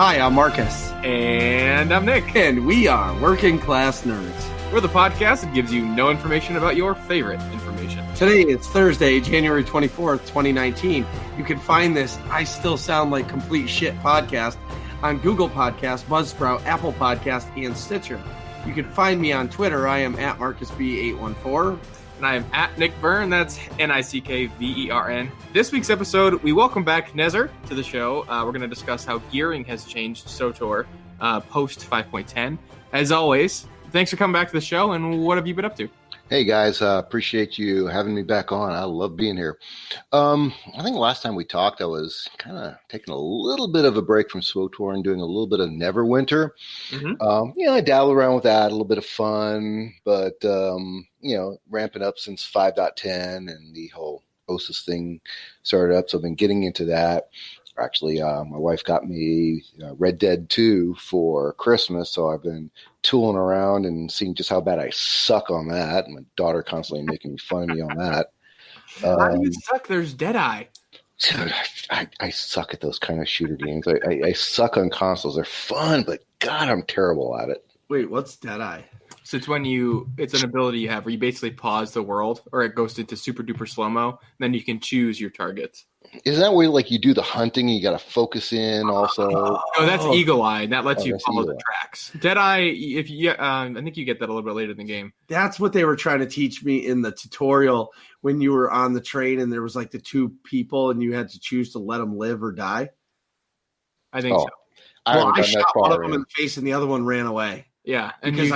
Hi, I'm Marcus. And I'm Nick. And we are Working Class Nerds. We're the podcast that gives you no information about your favorite information. Today is Thursday, January 24th, 2019. You can find this I Still Sound Like Complete Shit podcast on Google Podcasts, Buzzsprout, Apple Podcasts, and Stitcher. You can find me on Twitter. I am at MarcusB814. And I am at Nick Vern. That's NickVern. This week's episode, we welcome back Nezzir to the show. We're going to discuss how gearing has changed SWTOR post 5.10. As always, thanks for coming back to the show, and what have you been up to? Hey guys, appreciate you having me back on. I love being here. I think last time we talked, I was kind of taking a little bit of a break from SWTOR and doing a little bit of Neverwinter. Mm-hmm. I dabbled around with that, a little bit of fun, but ramping up since 5.10 and the whole OSIS thing started up. So I've been getting into that. Actually, my wife got me Red Dead 2 for Christmas, so I've been tooling around and seeing just how bad I suck on that. And my daughter constantly making fun of me on that. How do you suck? There's Deadeye. Dude, I suck at those kind of shooter games. I suck on consoles. They're fun, but God, I'm terrible at it. Wait, what's Deadeye? So it's an ability you have where you basically pause the world, or it goes into super duper slow-mo, then you can choose your targets. Isn't that where like you do the hunting and you got to focus in also? Oh, that's Eagle Eye. That lets you follow the tracks. Deadeye, I think you get that a little bit later in the game. That's what they were trying to teach me in the tutorial when you were on the train and there was like the two people and you had to choose to let them live or die. I think so. I shot one of them in the face and the other one ran away. Yeah, because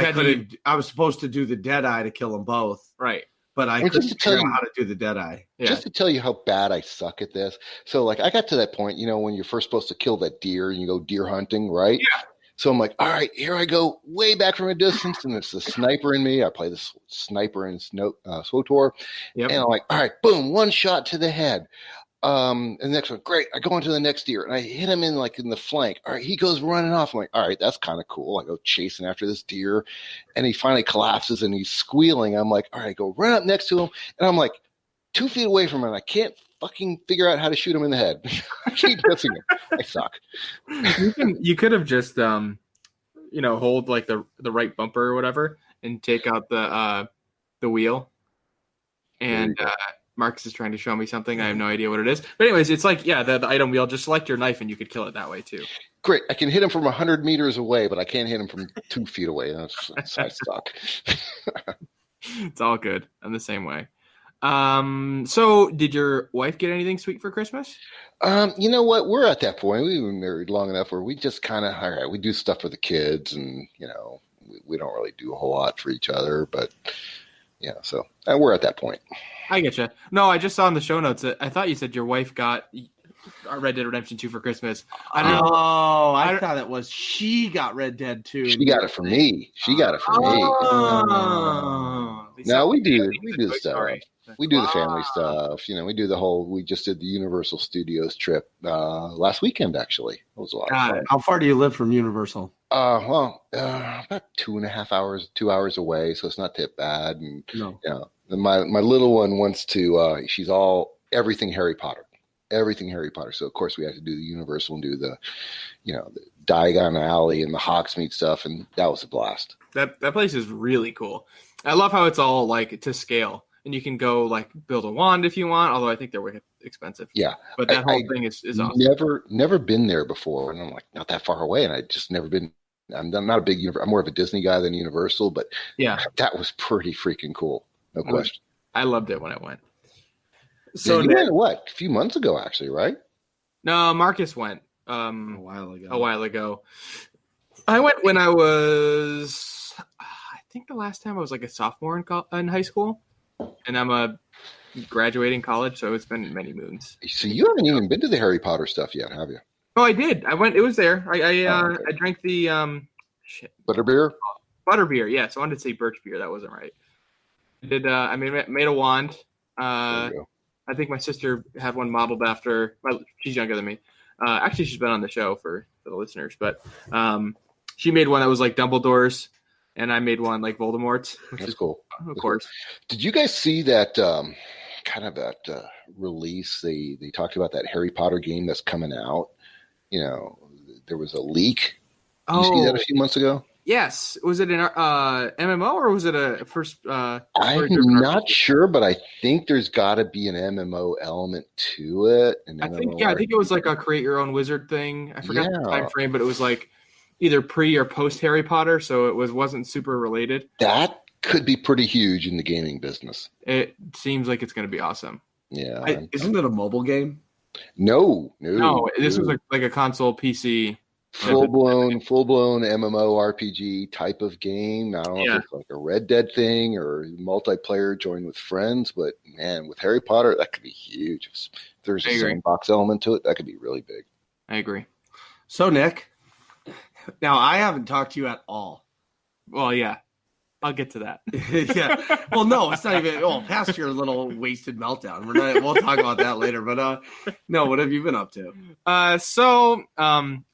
I was supposed to do the Deadeye to kill them both. Right. But I couldn't figure out how to do the Deadeye. Yeah. Just to tell you how bad I suck at this. So, like, I got to that point, when you're first supposed to kill that deer and you go deer hunting, right? Yeah. So I'm like, all right, here I go way back from a distance, and it's the sniper in me. I play this sniper in SWTOR. Yep. And I'm like, all right, boom, one shot to the head. And the next one, great. I go into the next deer and I hit him in the flank. All right, he goes running off. I'm like, all right, that's kind of cool. I go chasing after this deer, and he finally collapses and he's squealing. I'm like, all right, go run up next to him, and I'm like 2 feet away from him. I can't fucking figure out how to shoot him in the head. I keep missing him. I suck. You could have just hold like the right bumper or whatever and take out the wheel and. Marcus is trying to show me something. I have no idea what it is. But anyways, it's like, the item wheel. Just select your knife and you could kill it that way too. Great. I can hit him from 100 meters away, but I can't hit him from 2 feet away. I suck. It's all good. I'm the same way. So did your wife get anything sweet for Christmas? You know what? We're at that point. We've been married long enough where we just kind of, all right, we do stuff for the kids and, we don't really do a whole lot for each other, but so we're at that point. I get you. No, I just saw in the show notes that I thought you said your wife got Red Dead Redemption 2 for Christmas. I thought it was she got Red Dead 2. She got it for me. No, we do the stuff. We do the family stuff. We do the whole. We just did the Universal Studios trip last weekend. Actually, it was a lot of fun. How far do you live from Universal? About 2.5 hours, 2 hours away, so it's not that bad. And my little one wants to. She's everything Harry Potter. So of course we had to do the Universal and do the, the Diagon Alley and the Hogsmeade stuff, and that was a blast. That place is really cool. I love how it's all like to scale. And you can go like build a wand if you want, although I think they're wicked expensive. Yeah. But that whole thing is awesome. Never been there before. And I'm like, not that far away. And I just never been. I'm not a big, I'm more of a Disney guy than Universal, but that was pretty freaking cool. No question. I loved it when I went. So you went what? A few months ago, actually, right? No, Marcus went a while ago. I went when I was, I think the last time I was like a sophomore in high school. And I'm graduating college, so it's been many moons. So you haven't even been to the Harry Potter stuff yet, have you? Oh, I did. I went. It was there. I drank the butterbeer. Butterbeer, yes. I wanted to say birch beer. That wasn't right. I did. I made a wand. I think my sister had one modeled after. She's younger than me. Actually, she's been on the show for the listeners, but she made one that was like Dumbledore's. And I made one like Voldemort's. That's cool. Of course. Did you guys see that release? They talked about that Harry Potter game that's coming out. there was a leak. Did you see that a few months ago? Yes. Was it an MMO or was it a first? I'm not sure, but I think there's got to be an MMO element to it. I think it was like a create your own wizard thing. I forgot the time frame, but it was like either pre or post Harry Potter, so it wasn't super related. That could be pretty huge in the gaming business. It seems like it's going to be awesome. Yeah. Isn't it a mobile game? No. This was like a console PC. Full-blown MMORPG type of game. I don't know if it's like a Red Dead thing or multiplayer join with friends, but man, with Harry Potter, that could be huge. If there's a sandbox element to it, that could be really big. I agree. So, Nick, now I haven't talked to you at all. Well, yeah. I'll get to that. Yeah. Well, no, it's not even past your little wasted meltdown. We'll talk about that later. But no, what have you been up to? So on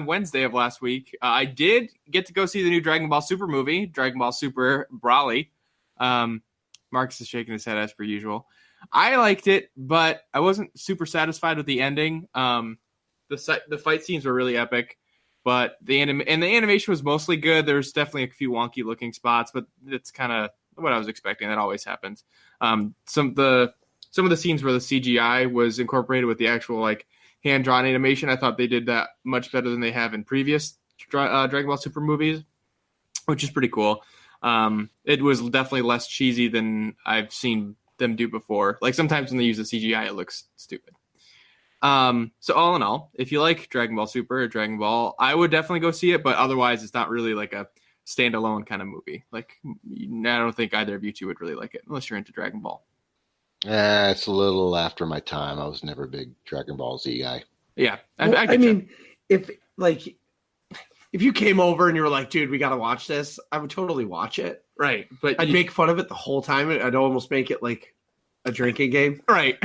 Wednesday of last week, I did get to go see the new Dragon Ball Super movie, Dragon Ball Super Broly. Marcus is shaking his head as per usual. I liked it, but I wasn't super satisfied with the ending. The fight scenes were really epic. But the animation was mostly good. There's definitely a few wonky looking spots, but it's kind of what I was expecting. That always happens. Some of the scenes where the CGI was incorporated with the actual like hand drawn animation, I thought they did that much better than they have in previous Dragon Ball Super movies, which is pretty cool. It was definitely less cheesy than I've seen them do before. Like sometimes when they use the CGI, it looks stupid. So all in all, if you like Dragon Ball Super or Dragon Ball, I would definitely go see it, but otherwise it's not really like a standalone kind of movie. Like, I don't think either of you two would really like it unless you're into Dragon Ball. It's a little after my time. I was never a big Dragon Ball Z guy. Yeah. I mean, if you came over and you were like, dude, we got to watch this, I would totally watch it. Right. But I'd make fun of it the whole time. I'd almost make it like a drinking game. Right.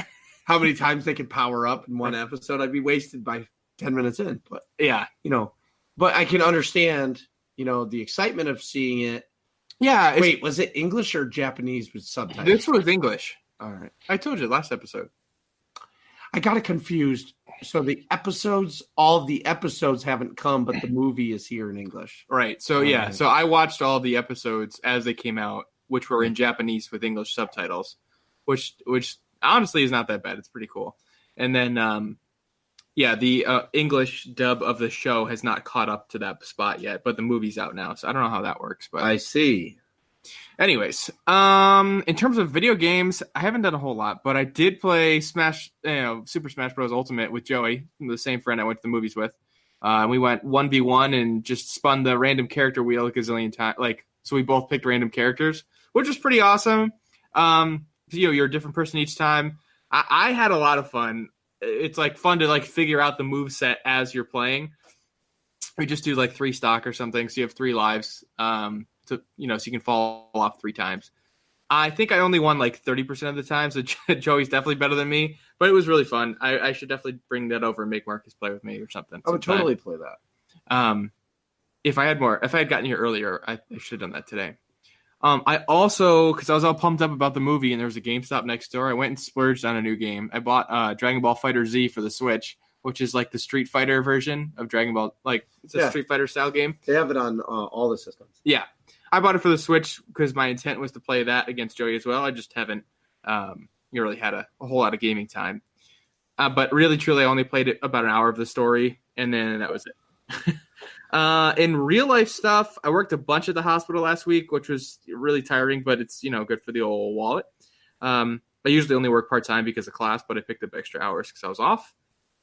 How many times they could power up in one episode, I'd be wasted by 10 minutes in. But yeah, but I can understand, the excitement of seeing it. Yeah. Wait, was it English or Japanese with subtitles? This was English. All right. I told you last episode. I got it confused. So all of the episodes haven't come, but the movie is here in English. Right. So yeah. So I watched all the episodes as they came out, which were in Japanese with English subtitles, which honestly is not that bad. It's pretty cool. And then, the English dub of the show has not caught up to that spot yet, but the movie's out now. So I don't know how that works, but I see. Anyways, in terms of video games, I haven't done a whole lot, but I did play Super Smash Bros. Ultimate with Joey, the same friend I went to the movies with. We went 1v1 and just spun the random character wheel a gazillion times. So we both picked random characters, which was pretty awesome. You're a different person each time. I had a lot of fun. It's fun to figure out the move set as you're playing. We just do 3 stock or something, so you have 3 lives. So you can fall off 3 times. I think I only won 30% of the time, so Joey's definitely better than me. But it was really fun. I should definitely bring that over and make Marcus play with me or something. I would totally play that. If I had gotten here earlier, I should have done that today. I also, because I was all pumped up about the movie and there was a GameStop next door, I went and splurged on a new game. I bought Dragon Ball Fighter Z for the Switch, which is the Street Fighter version of Dragon Ball. It's a Street Fighter style game. They have it on all the systems. Yeah. I bought it for the Switch because my intent was to play that against Joey as well. I just haven't really had a whole lot of gaming time. But really, truly, I only played it about an hour of the story, and then that was it. In real life stuff, I worked a bunch at the hospital last week, which was really tiring, but it's, good for the old wallet. I usually only work part-time because of class, but I picked up extra hours because I was off.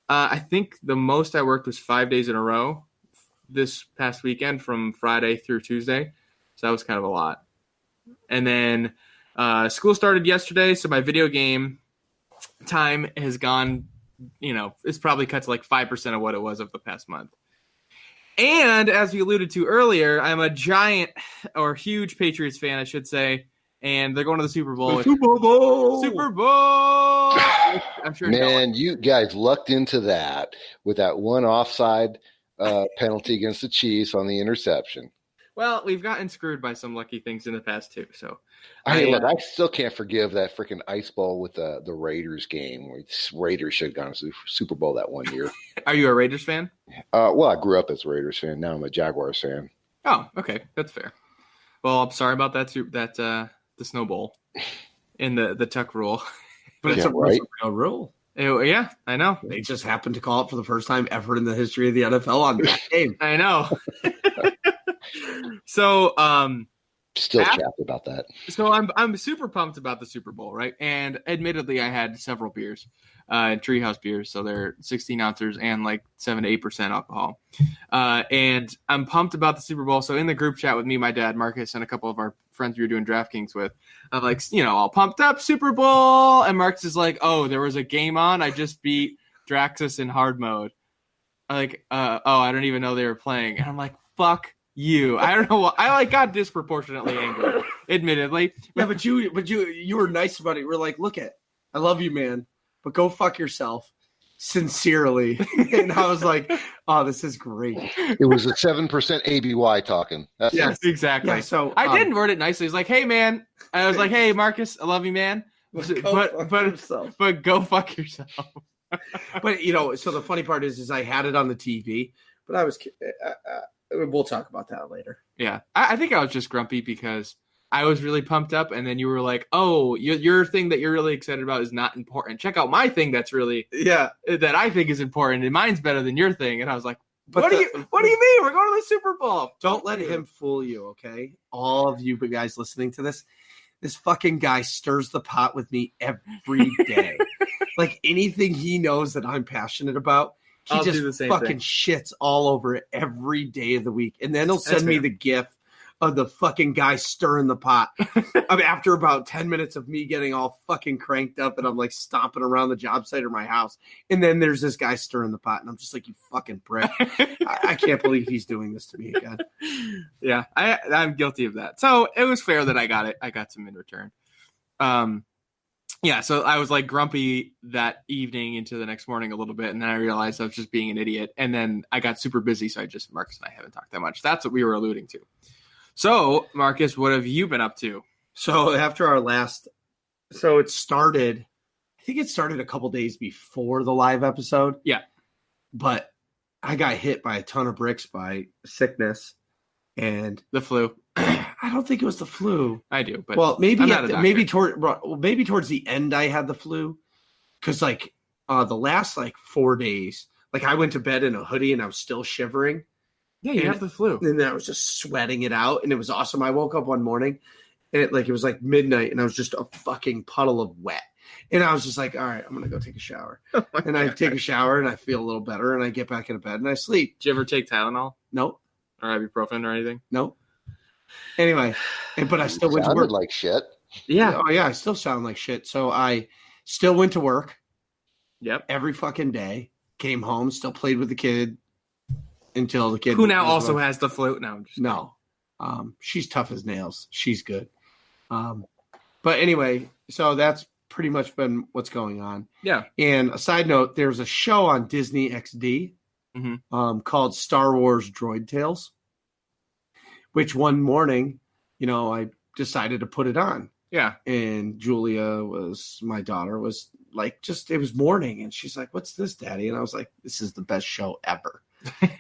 I think the most I worked was 5 days in a row this past weekend from Friday through Tuesday. So that was kind of a lot. And then school started yesterday, so my video game time has gone, it's probably cut to 5% of what it was of the past month. And as we alluded to earlier, I'm a giant or huge Patriots fan, I should say, and they're going to the Super Bowl. Super Bowl! I'm sure. Man, you guys lucked into that with that one offside penalty against the Chiefs on the interception. Well, we've gotten screwed by some lucky things in the past too. So, Look, I still can't forgive that freaking ice ball with the Raiders game where the Raiders should have gone to Super Bowl that one year. Are you a Raiders fan? Well, I grew up as a Raiders fan. Now I'm a Jaguars fan. Oh, okay, that's fair. Well, I'm sorry about that. The Snow Bowl in the Tuck rule, But it's a real rule. Yeah, I know. They just happened to call it for the first time ever in the history of the NFL on that game. I know. So, still chapped about that. So I'm super pumped about the Super Bowl, right? And admittedly, I had several beers, Treehouse beers, so they're 16 ounces and like 7 to 8% alcohol. And I'm pumped about the Super Bowl. So in the group chat with me, my dad, Marcus, and a couple of our friends we were doing DraftKings with, I'm like, all pumped up, Super Bowl. And Marcus is like, oh, there was a game on. I just beat Draxus in hard mode. I'm like, I don't even know they were playing. And I'm like, fuck you. I don't know what I got disproportionately angry, admittedly. Yeah, but you were nice about it. You were like, look I love you, man, but go fuck yourself. Sincerely. And I was like, oh, this is great. It was a 7% ABY talking. Yes, exactly. Yeah, so I didn't word it nicely. It's like, hey man. I was like, hey Marcus, I love you, man. But go fuck yourself. But so the funny part is I had it on the TV, but I was we'll talk about that later. Yeah. I think I was just grumpy because I was really pumped up, and then you were like, oh, your thing that you're really excited about is not important. Check out my thing that's really that I think is important, and mine's better than your thing. And I was like, what do you mean? We're going to the Super Bowl. Don't let him fool you, okay? All of you guys listening to this fucking guy stirs the pot with me every day. Like anything he knows that I'm passionate about, he just fucking shits all over it every day of the week. And then he'll send me the gif of the fucking guy stirring the pot. After about 10 minutes of me getting all fucking cranked up and I'm like stomping around the job site or my house. And then there's this guy stirring the pot and I'm just like, you fucking prick. I can't believe he's doing this to me again. Yeah, I'm guilty of that. So it was fair that I got it. I got some in return. Yeah, so I was like grumpy that evening into the next morning a little bit, and then I realized I was just being an idiot. And then I got super busy, so Marcus and I haven't talked that much. That's what we were alluding to. So, Marcus, what have you been up to? So after our last, it started a couple days before the live episode. Yeah. But I got hit by a ton of bricks by sickness and the flu. I don't think it was the flu. I do, but maybe towards the end I had the flu, because the last 4 days, I went to bed in a hoodie and I was still shivering. Yeah, you have the flu, and then I was just sweating it out, and it was awesome. I woke up one morning, and it was like midnight, and I was just a fucking puddle of wet, and I was just like, all right, I'm gonna go take a shower, and I take a shower, and I feel a little better, and I get back into bed and I sleep. Did you ever take Tylenol? Nope. Or ibuprofen or anything? Nope. Anyway, but I still went to work. Like shit. Yeah. Oh yeah, I still sound like shit. So I still went to work. Yep. Every fucking day. Came home, still played with the kid until the kid. Who now also has the flu. No. She's tough as nails. She's good. But anyway, so that's pretty much been what's going on. Yeah. And a side note, there's a show on Disney XD called Star Wars Droid Tales, which one morning, I decided to put it on. Yeah. And Julia my daughter was like, it was morning. And she's like, what's this, Daddy? And I was like, this is the best show ever.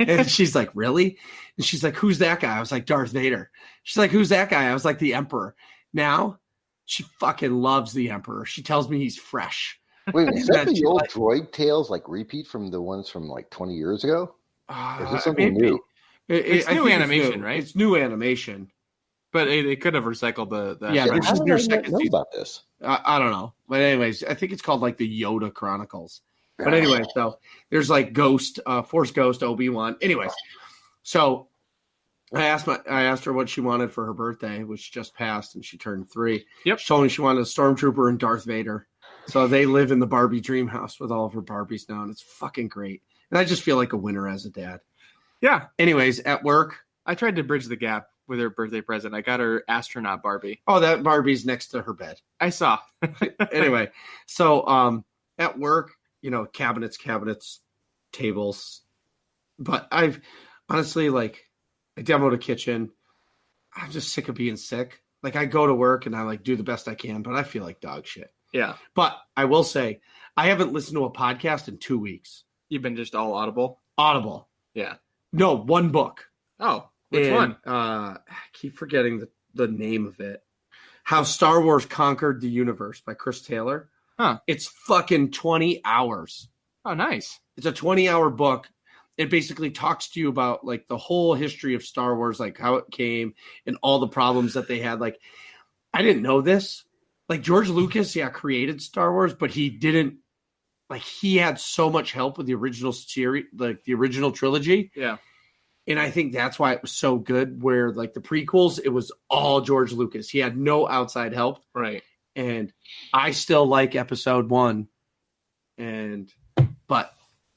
And she's like, really? And she's like, who's that guy? I was like, Darth Vader. She's like, who's that guy? I was like, the Emperor. Now she fucking loves the Emperor. She tells me he's fresh. Wait, is that the old Droid Tales repeat from the ones from 20 years ago? Or is this something new? It's new animation, right? It's new animation. But they could have recycled the yeah, this is their second season about this. I don't know. But anyways, I think it's called the Yoda Chronicles. But anyway, so there's Ghost, Force Ghost, Obi-Wan. Anyways, so I asked her what she wanted for her birthday, which just passed, and she turned 3. Yep. She told me she wanted a Stormtrooper and Darth Vader. So they live in the Barbie dream house with all of her Barbies now, and it's fucking great. And I just feel like a winner as a dad. Yeah. Anyways, at work, I tried to bridge the gap with her birthday present. I got her astronaut Barbie. Oh, that Barbie's next to her bed. I saw. Anyway, so at work, cabinets, tables. But I've honestly, I demoed a kitchen. I'm just sick of being sick. Like I go to work and I like do the best I can, but I feel like dog shit. Yeah. But I will say, I haven't listened to a podcast in 2 weeks. You've been just all Audible? Audible. Yeah. No, one book. Oh, which one? I keep forgetting the name of it. How Star Wars Conquered the Universe by Chris Taylor. Huh. It's fucking 20 hours. Oh, nice. It's a 20-hour book. It basically talks to you about like the whole history of Star Wars, like how it came and all the problems that they had. Like, I didn't know this. Like George Lucas, created Star Wars, but he didn't. Like he had so much help with the original series, like the original trilogy. Yeah. And I think that's why it was so good. Where like the prequels, it was all George Lucas. He had no outside help. Right. And I still like Episode 1, but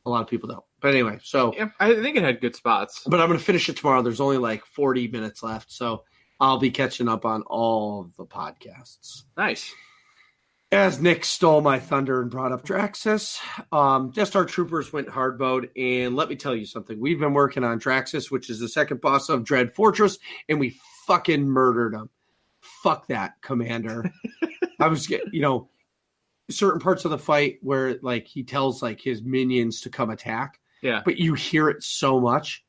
a lot of people don't. But anyway, so yeah, I think it had good spots. But I'm going to finish it tomorrow. There's only like 40 minutes left, so I'll be catching up on all of the podcasts. Nice. As Nick stole my thunder and brought up Draxus, Death Star Troopers went hard mode, and let me tell you something. We've been working on Draxus, which is the second boss of Dread Fortress, and we fucking murdered him. Fuck that, Commander. I was, certain parts of the fight where like he tells like his minions to come attack. Yeah. But you hear it so much.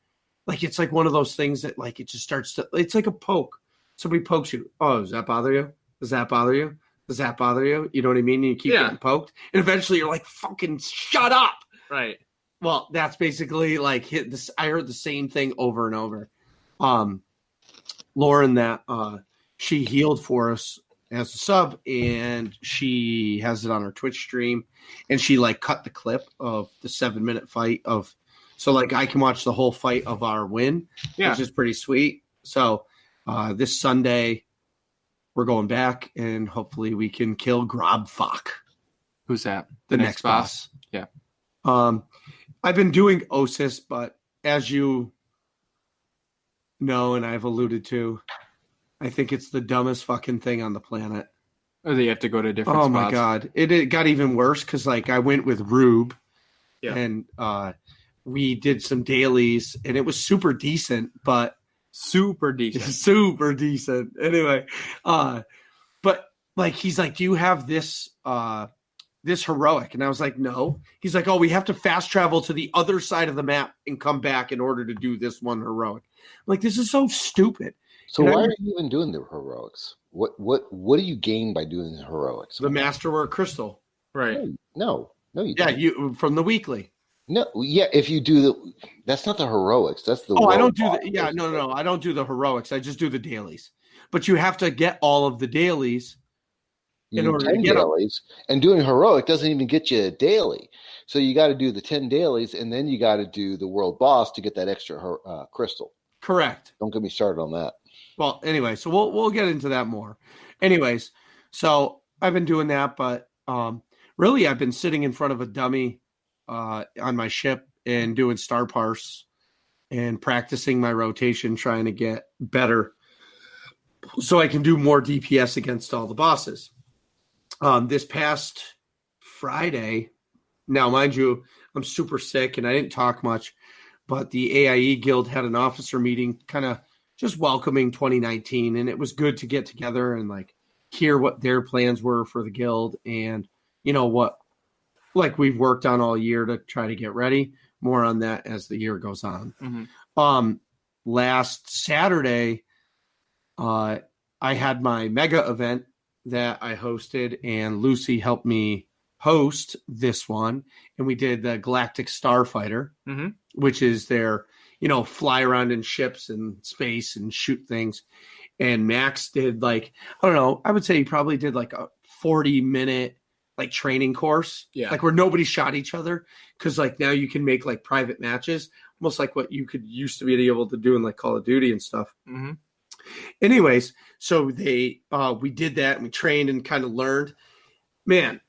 Like it's like one of those things that like it just starts to, it's like a poke. Somebody pokes you. Oh, does that bother you? Does that bother you? Does that bother you? You know what I mean? And you keep getting poked. And eventually you're like, fucking shut up. Right. Well, that's basically like this. I heard the same thing over and over. Lauren, that she healed for us as a sub, and she has it on her Twitch stream, and she like cut the clip of the 7-minute fight so like I can watch the whole fight of our win, which is pretty sweet. So this Sunday we're going back, and hopefully we can kill Grobfok. Who's that? The next boss. Yeah. I've been doing OSIS, but as you know, and I've alluded to, I think it's the dumbest fucking thing on the planet. Or they have to go to different spots. Oh my God. It got even worse because like I went with Rube and we did some dailies and it was super decent, but super decent. Anyway, but like he's like, do you have this this heroic? And I was like, no. He's like, oh, we have to fast travel to the other side of the map and come back in order to do this one heroic. I'm like, this is so stupid. So why are you even doing the heroics? What do you gain by doing the heroics? The Masterwork Crystal. Right. No, you don't. Yeah, you from the weekly. No, yeah, if you do that's not the heroics. That's the I don't do no. I don't do the heroics. I just do the dailies. But you have to get all of the dailies in order to get dailies. And doing heroic doesn't even get you a daily. So you got to do the 10 dailies, and then you got to do the world boss to get that extra crystal. Correct. Don't get me started on that. Well, anyway, so we'll get into that more. Anyways, so I've been doing that, but really I've been sitting in front of a dummy on my ship and doing star parse and practicing my rotation, trying to get better so I can do more DPS against all the bosses. This past Friday, now mind you, I'm super sick and I didn't talk much, but the AIE Guild had an officer meeting kind of just welcoming 2019, and it was good to get together and like hear what their plans were for the guild and what like we've worked on all year to try to get ready. More on that as the year goes on. Mm-hmm. Last Saturday, I had my mega event that I hosted, and Lucy helped me host this one, and we did the Galactic Starfighter, which is their fly around in ships and space and shoot things. And Max did like, I don't know, I would say he probably did like a 40-minute like training course, like where nobody shot each other. Cause like now you can make like private matches, almost like what you could used to be able to do in like Call of Duty and stuff. Mm-hmm. Anyways, so we did that and we trained and kind of learned, man,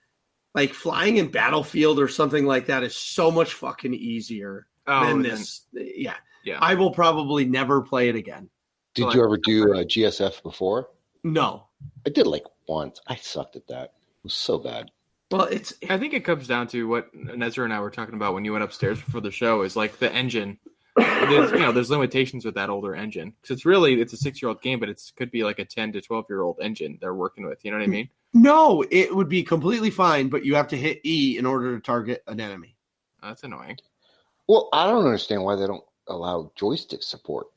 like flying in Battlefield or something like that is so much fucking easier than this. Yeah. I will probably never play it again. Did you ever do GSF before? No. I did like once. I sucked at that. It was so bad. Well, I think it comes down to what Nezzir and I were talking about when you went upstairs before the show is like the engine. there's limitations with that older engine because it's a 6-year-old game, but it could be like a 10 to 12-year-old engine they're working with. You know what I mean? No, it would be completely fine, but you have to hit E in order to target an enemy. That's annoying. Well, I don't understand why they don't allow joystick support.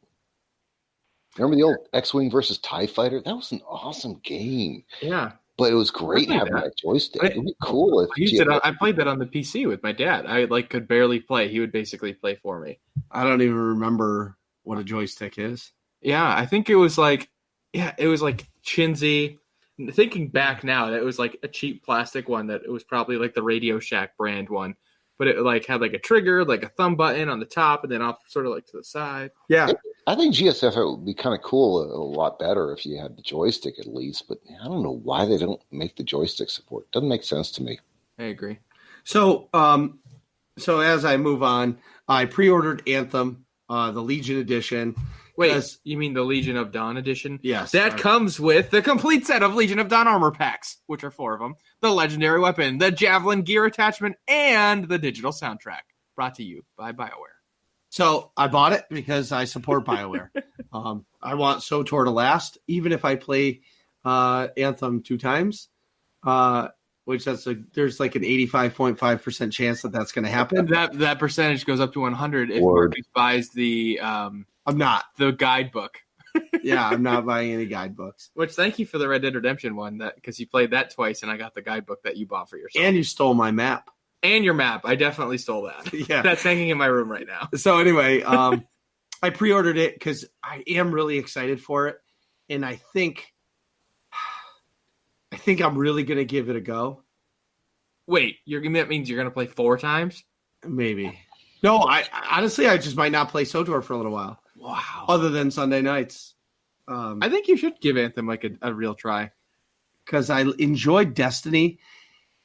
Remember the old X-Wing versus TIE Fighter? That was an awesome game. Yeah. But it was great having that joystick. It would be cool if I played that on the PC with my dad. I could barely play. He would basically play for me. I don't even remember what a joystick is. Yeah, I think it was like Chinzy. Thinking back now, that was like a cheap plastic one that it was probably like the Radio Shack brand one. But it like had like a trigger, like a thumb button on the top, and then off sort of like to the side. Yeah. I think GSF would be kind of cool, a lot better if you had the joystick at least. But I don't know why they don't make the joystick support. Doesn't make sense to me. I agree. So as I move on, I pre-ordered Anthem, the Legion Edition. Wait, you mean the Legion of Dawn edition? Yes. That comes with the complete set of Legion of Dawn armor packs, which are 4 of them, the legendary weapon, the Javelin gear attachment, and the digital soundtrack. Brought to you by BioWare. So I bought it because I support BioWare. I want SWTOR to last, even if I play Anthem 2 times, which there's like an 85.5% chance that's going to happen. That percentage goes up to 100 if Marcus buys the I'm not. The guidebook. Yeah, I'm not buying any guidebooks. Which, thank you for the Red Dead Redemption one, because you played that twice, and I got the guidebook that you bought for yourself. And you stole my map. And your map. I definitely stole that. Yeah. That's hanging in my room right now. So anyway, I pre-ordered it because I am really excited for it. And I think I'm really going to give it a go. Wait, that means you're going to play 4 times? Maybe. No, I honestly just might not play SWTOR for a little while. Wow. Other than Sunday nights. I think you should give Anthem like a real try. Because I enjoyed Destiny.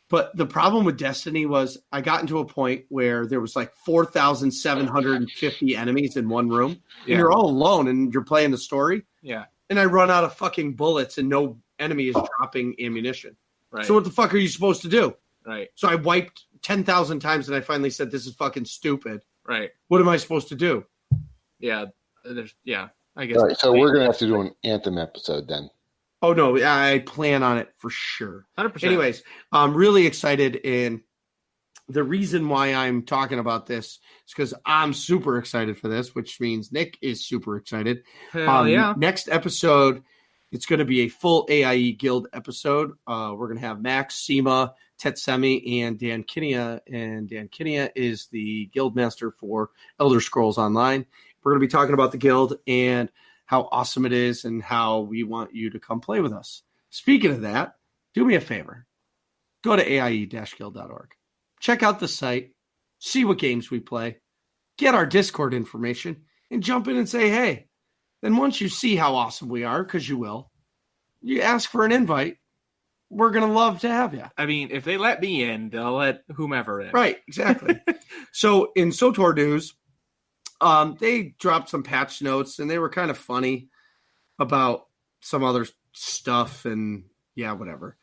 But the problem with Destiny was I got into a point where there was like 4,750 enemies in one room. And you're all alone and you're playing the story. Yeah. And I run out of fucking bullets and no enemy is dropping ammunition. Right. So what the fuck are you supposed to do? Right. So I wiped 10,000 times and I finally said, this is fucking stupid. Right. What am I supposed to do? Yeah. I guess. All right, so we're going to have to do an Anthem episode then. Oh, no, I plan on it for sure. 100%. Anyways, I'm really excited. And the reason why I'm talking about this is because I'm super excited for this, which means Nick is super excited. Hell yeah. Next episode, it's going to be a full AIE Guild episode. We're going to have Max, Seema, Tetsemi, and Dan Kinia. And Dan Kinia is the guild master for Elder Scrolls Online. We're going to be talking about the guild and how awesome it is and how we want you to come play with us. Speaking of that, do me a favor. Go to AIE-guild.org. Check out the site. See what games we play. Get our Discord information and jump in and say, hey. Then once you see how awesome we are, because you will, you ask for an invite. We're going to love to have you. I mean, if they let me in, they'll let whomever in. Right, exactly. So in SWTOR news, they dropped some patch notes, and they were kind of funny about some other stuff, and yeah, whatever.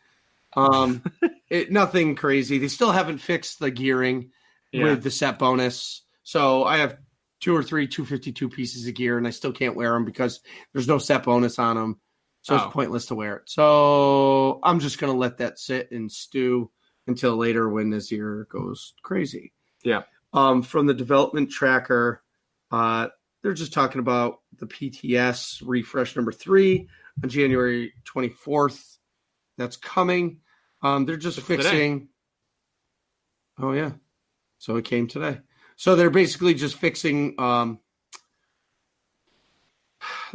Nothing crazy. They still haven't fixed the gearing with the set bonus. So I have 2 or 3 252 pieces of gear, and I still can't wear them because there's no set bonus on them. So it's pointless to wear it. So I'm just going to let that sit and stew until later when Nezzir goes crazy. Yeah. From the development tracker, they're just talking about the PTS refresh number 3 on January 24th. That's coming. They're just fixing. Today. Oh, yeah. So it came today. So they're basically just fixing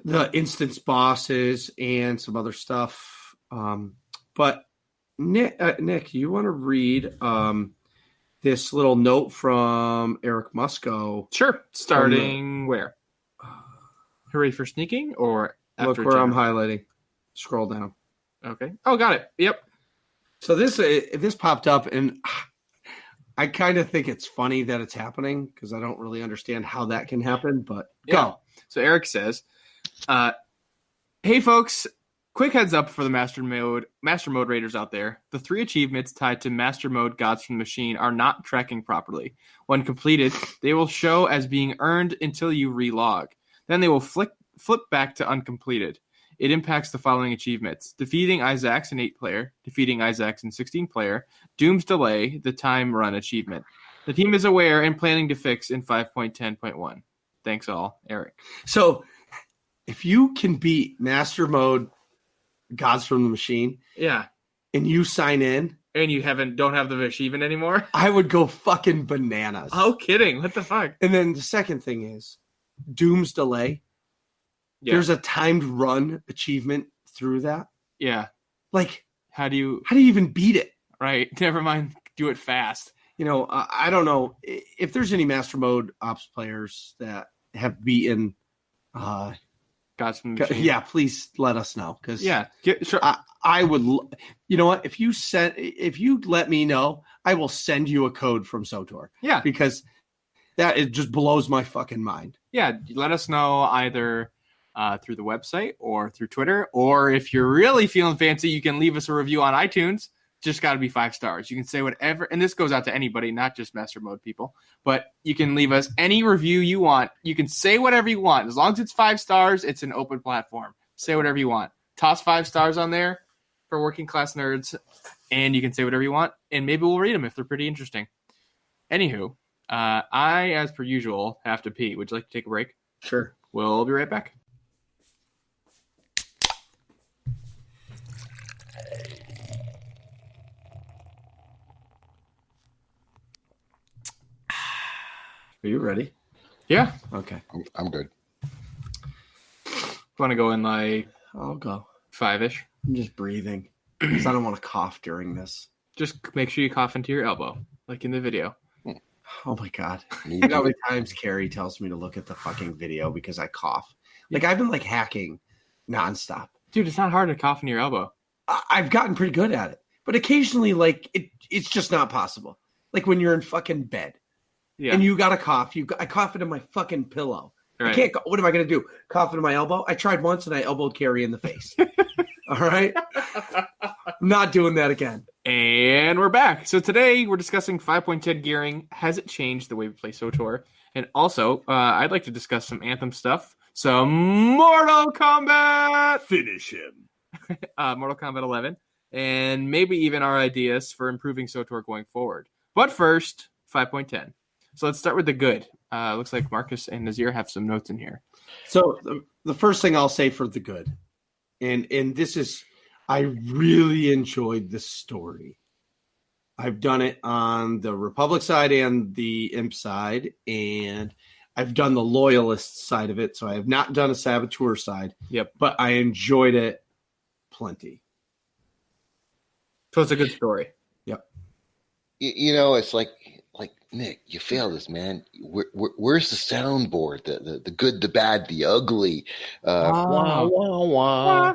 the instance bosses and some other stuff. But Nick, you want to read this little note from Eric Musco? Sure. Starting where? Hooray for sneaking or after look where I'm highlighting. Scroll down. Okay. Oh, got it. Yep. So this popped up, and I kind of think it's funny that it's happening because I don't really understand how that can happen, but go. So Eric says, hey, folks, Quick heads up for the Master Mode Raiders out there. The 3 achievements tied to Master Mode Gods from the Machine are not tracking properly. When completed, they will show as being earned until you relog. Then they will flip back to uncompleted. It impacts the following achievements: defeating Isaacs in 8-player, defeating Isaacs in 16-player, Doom's Delay, the time run achievement. The team is aware and planning to fix in 5.10.1. Thanks all, Eric. So if you can beat Master Mode Gods from the Machine, yeah, and you sign in, and you don't have the achievement anymore, I would go fucking bananas. Oh, kidding! What the fuck? And then the second thing is Doom's Delay. Yeah. There's a timed run achievement through that. Yeah, like how do you even beat it? Right. Never mind. Do it fast. I don't know if there's any Master Mode Ops players that have beaten. Gods from the Machine. Yeah, please let us know, because sure. I would. You know what? If you let me know, I will send you a code from SWTOR. Yeah, because it just blows my fucking mind. Yeah, let us know either through the website or through Twitter, or if you're really feeling fancy, you can leave us a review on iTunes. Just got to be 5 stars. You can say whatever, and this goes out to anybody, not just Master Mode people, but you can leave us any review you want. You can say whatever you want. As long as it's 5 stars, it's an open platform. Say whatever you want. Toss 5 stars on there for working class nerds, and you can say whatever you want, and maybe we'll read them if they're pretty interesting. Anywho, I, as per usual, have to pee. Would you like to take a break? Sure. We'll be right back. Are you ready? Yeah. Okay. I'm good. Want to go in like... I'll go. 5-ish? I'm just breathing because I don't want to cough during this. Just make sure you cough into your elbow, like in the video. Oh my God. You know how many times Carrie tells me to look at the fucking video because I cough? Like, I've been like hacking nonstop. Dude, it's not hard to cough in your elbow. I've gotten pretty good at it. But occasionally, like, it's just not possible. Like when you're in fucking bed. Yeah. And you got to cough. I cough into my fucking pillow. Right. I can't. What am I going to do? Cough into my elbow? I tried once and I elbowed Carrie in the face. All right? I'm not doing that again. And we're back. So today we're discussing 5.10 gearing. Has it changed the way we play SWTOR? And also, I'd like to discuss some Anthem stuff. Some Mortal Kombat. Finish him. Mortal Kombat 11. And maybe even our ideas for improving SWTOR going forward. But first, 5.10. So let's start with the good. Looks like Marcus and Nezzir have some notes in here. So the first thing I'll say for the good, and this is, I really enjoyed this story. I've done it on the Republic side and the Imp side, and I've done the Loyalist side of it, so I have not done a Saboteur side. Yep. But I enjoyed it plenty. So it's a good story. Yep. It's like Nick, you failed us, man. Where's the soundboard? The good, the bad, the ugly. Wah, wah, wah.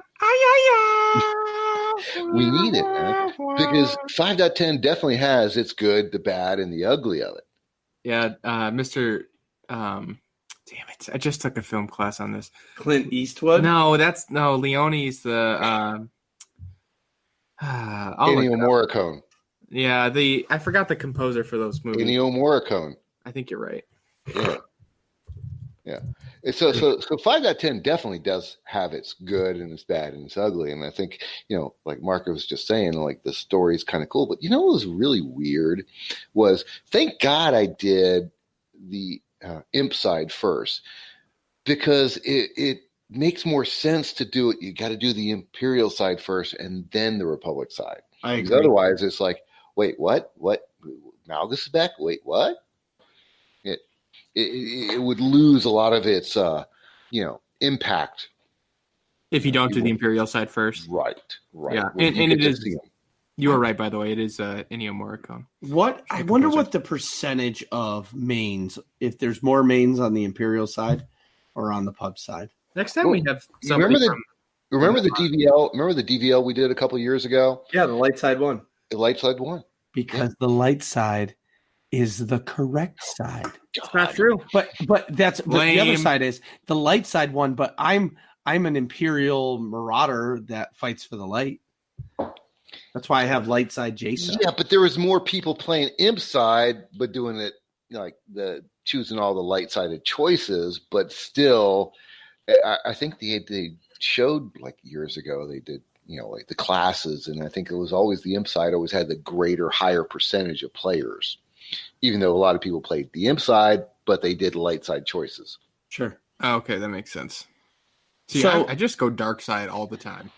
We need it, man. Because 5.10 definitely has its good, the bad, and the ugly of it. Yeah, Mr. Damn it. I just took a film class on this. Clint Eastwood? No, Leone's the Ennio Morricone. Yeah, I forgot the composer for those movies. Ennio Morricone. I think you're right. Yeah. So 5.10 definitely does have its good and its bad and its ugly. And I think, like Marco was just saying, like the story's kind of cool. But what was really weird was, thank God I did the Imp side first, because it makes more sense to do it. You got to do the Imperial side first and then the Republic side. I agree. Because otherwise it's like, wait, what? What? Malgus is back? Wait, what? It would lose a lot of its, impact. If you don't do the Imperial side first. Right. Yeah, and it is, you were right, by the way, it is Ennio Morricone. I wonder what the percentage of mains, if there's more mains on the Imperial side or on the pub side. Next time we have somebody Remember the DVL? Remember the DVL we did a couple years ago? Yeah, the light side one. The light side won. Because the light side is the correct side. It's not true. But that's the other side is the light side won, but I'm I'm an Imperial Marauder that fights for the light. That's why I have light side Jason. Yeah, but there was more people playing imp side, but doing it like the choosing all the light sided choices. But still, I think they showed like years ago they did like the classes, and I think it was always the imp side always had the greater, higher percentage of players, even though a lot of people played the imp side, but they did light side choices. Sure. Oh, okay, that makes sense. See, So I just go dark side all the time.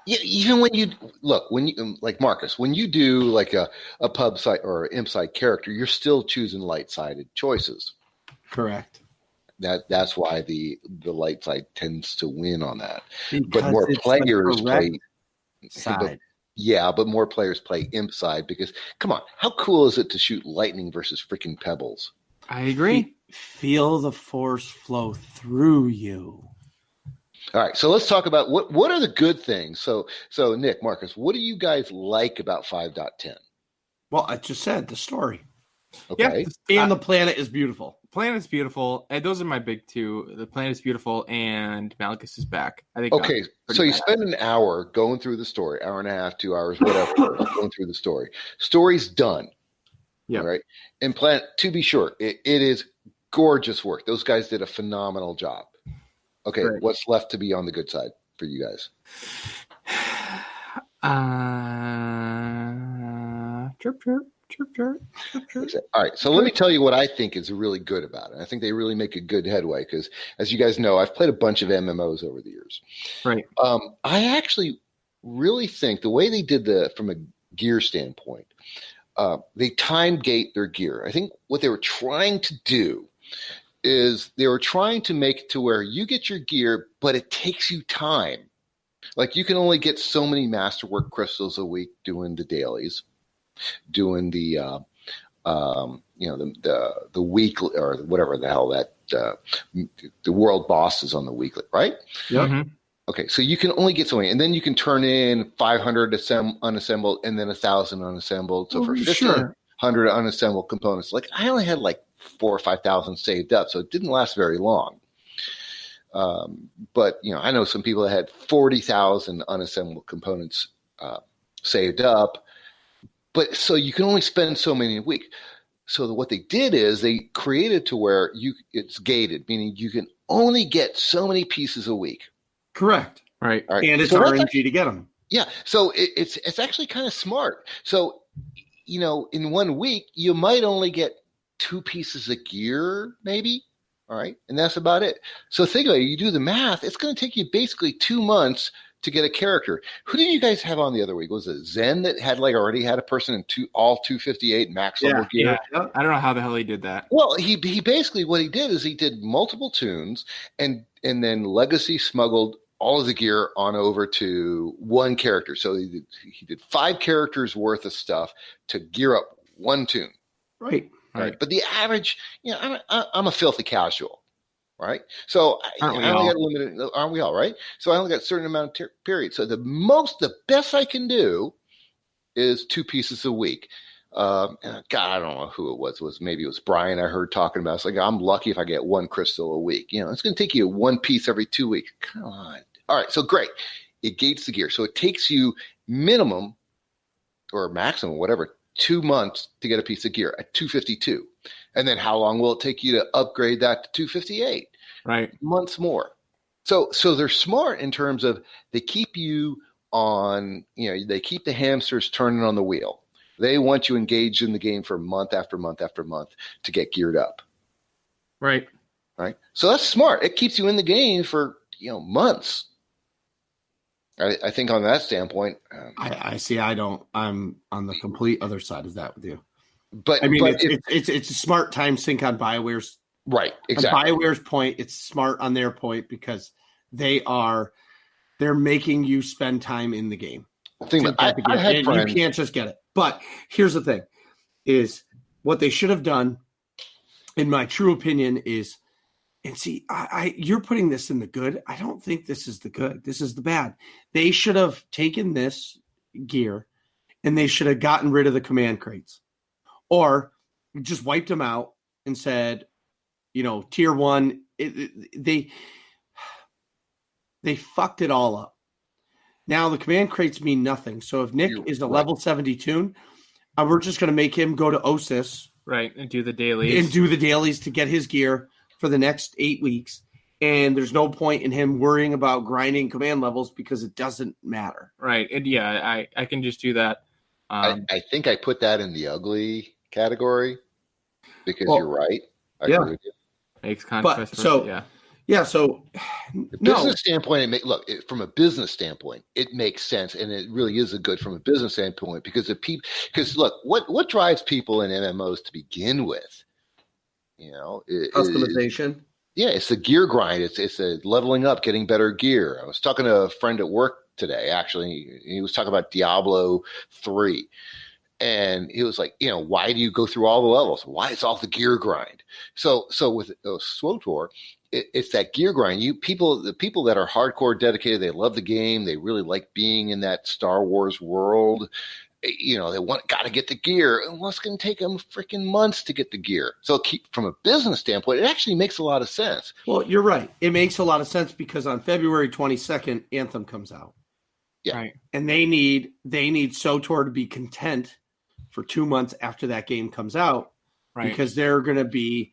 Yeah, even when you like Marcus, when you do like a pub side or imp side character, you're still choosing light sided choices. correct. That's why the light side tends to win on that. Because but more it's players the play side. but more players play imp side because come on, how cool is it to shoot lightning versus freaking pebbles? I agree. Feel the force flow through you. All right, so let's talk about what are the good things. So Nick, Marcus, what do you guys like about 5.10? Well, I just said the story. Okay. Yeah, and the planet is beautiful. Planet's beautiful. And those are my big two. The planet's beautiful and Malachus is back. I think. Okay, so you spend an hour going through the story, hour and a half, 2 hours, whatever, going through the story. Story's done. Yeah. All right. And Planet, to be sure, it is gorgeous work. Those guys did a phenomenal job. Okay, Right. What's left to be on the good side for you guys? Chirp, chirp, chirp, chirp, chirp, chirp. All right, so let me tell you what I think is really good about it. I think they really make a good headway because, as you guys know, I've played a bunch of MMOs over the years. Right. I actually really think the way they did from a gear standpoint, they time gate their gear. I think what they were trying to do is they were trying to make it to where you get your gear, but it takes you time. Like you can only get so many masterwork crystals a week doing the dailies, doing the the weekly or whatever the hell that the world boss is on the weekly, right? Yep. Mm-hmm. Okay, so you can only get so many, and then you can turn in 500 unassembled, and then 1,000 unassembled. So for 1,500 unassembled components, like I only had like 4,000 or 5,000 saved up, so it didn't last very long. But I know some people that had 40,000 unassembled components saved up. But so you can only spend so many a week. So what they did is they created to where it's gated, meaning you can only get so many pieces a week. Correct. Right. All right. And it's so RNG to get them. Yeah. So it's actually kind of smart. So, in 1 week, you might only get 2 pieces of gear, maybe. All right. And that's about it. So think about it. You do the math. It's going to take you basically 2 months to get a character. Who did you guys have on the other week? Was it Zen that had already had a person in all 258 max level gear? Yeah. I don't know how the hell he did that. Well, he basically what he did is he did multiple tunes and then Legacy smuggled all of the gear on over to one character. So he did 5 characters worth of stuff to gear up one tune. Right. Right. But the average, I'm a filthy casual, right? So I only got limited, aren't we all, right? So I only got a certain amount of period. So the best I can do is 2 pieces a week. God, I don't know who it was. Maybe it was Brian I heard talking about. It's like, I'm lucky if I get 1 crystal a week. It's going to take you 1 piece every 2 weeks. Come on. All right. So great. It gates the gear. So it takes you minimum or maximum, whatever, 2 months to get a piece of gear at 252. And then how long will it take you to upgrade that to 258? Right. Months more. So they're smart in terms of they keep you on, they keep the hamsters turning on the wheel. They want you engaged in the game for month after month after month to get geared up. Right. Right. So that's smart. It keeps you in the game for, months. I think on that standpoint, I see. I'm on the complete other side of that with you. But I mean, it's a smart time sync on BioWare's right. Exactly. On BioWare's point, it's smart on their point because they're making you spend time in the game. I had friends. You can't just get it. But here's the thing: is what they should have done, in my true opinion, is. And see, you're putting this in the good. I don't think this is the good. This is the bad. They should have taken this gear and they should have gotten rid of the command crates or just wiped them out and said, tier 1, They fucked it all up. Now the command crates mean nothing. So if Nick is a level 70 tune, we're just going to make him go to OSIS. Right, and do the dailies. To get his gear for the next 8 weeks. And there's no point in him worrying about grinding command levels because it doesn't matter. Right, and yeah, I can just do that. I think I put that in the ugly category because you're right. I agree with you. Makes conquest. So business standpoint, from a business standpoint, it makes sense, and it really is a good from a business standpoint because what drives people in MMOs to begin with, customization. It's the gear grind. It's a leveling up, getting better gear. I was talking to a friend at work today. Actually, he was talking about Diablo 3. And he was like, why do you go through all the levels? Why is all the gear grind? So with SWTOR, it's that gear grind. The people that are hardcore dedicated, they love the game. They really like being in that Star Wars world. They got to get the gear. Well, it's going to take them freaking months to get the gear. So from a business standpoint, it actually makes a lot of sense. Well, you're right. It makes a lot of sense because on February 22nd, Anthem comes out. Yeah. Right. And they need SWTOR to be content for 2 months after that game comes out, right? Because they're going to be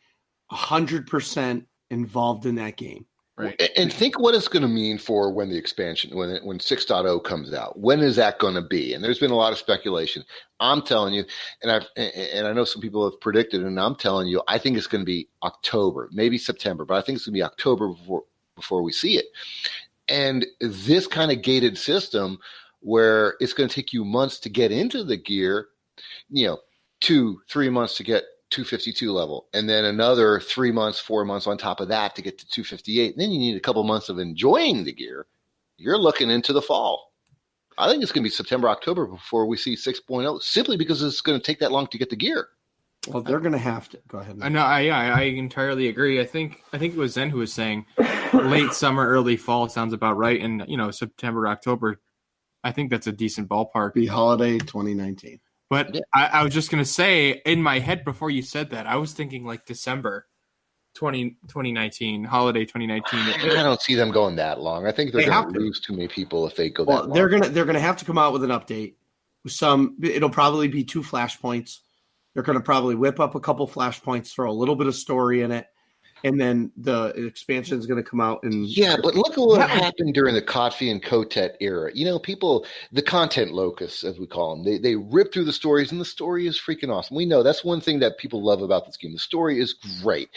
100% involved in that game. Right. And think what it's going to mean for when the expansion, when 6.0 comes out. When is that going to be? And there's been a lot of speculation. I'm telling you, and I know some people have predicted, and I'm telling you, I think it's going to be October, maybe September, but I think it's going to be October before we see it. And this kind of gated system where it's going to take you months to get into the gear, 2-3 months to get 252 level, and then another 3 months, 4 months on top of that to get to 258. And then you need a couple months of enjoying the gear. You're looking into the fall. I think it's going to be September, October before we see 6.0, simply because it's going to take that long to get the gear. Well, they're going to have to. Go ahead. No, I entirely agree. I think it was Zen who was saying late summer, early fall sounds about right. And, September, October, I think that's a decent ballpark. Be holiday 2019. But yeah. I was just going to say, in my head before you said that, I was thinking like December 2019, holiday 2019. I don't see them going that long. I think they're going to lose too many people if they go that long. They're going to have to come out with an update. It'll probably be 2 flashpoints. They're going to probably whip up a couple flashpoints, throw a little bit of story in it, and then the expansion is going to come out. But look at what happened during the Kotfi and Kotet era. People, the content locusts, as we call them, they rip through the stories, and the story is freaking awesome. We know that's one thing that people love about this game. The story is great,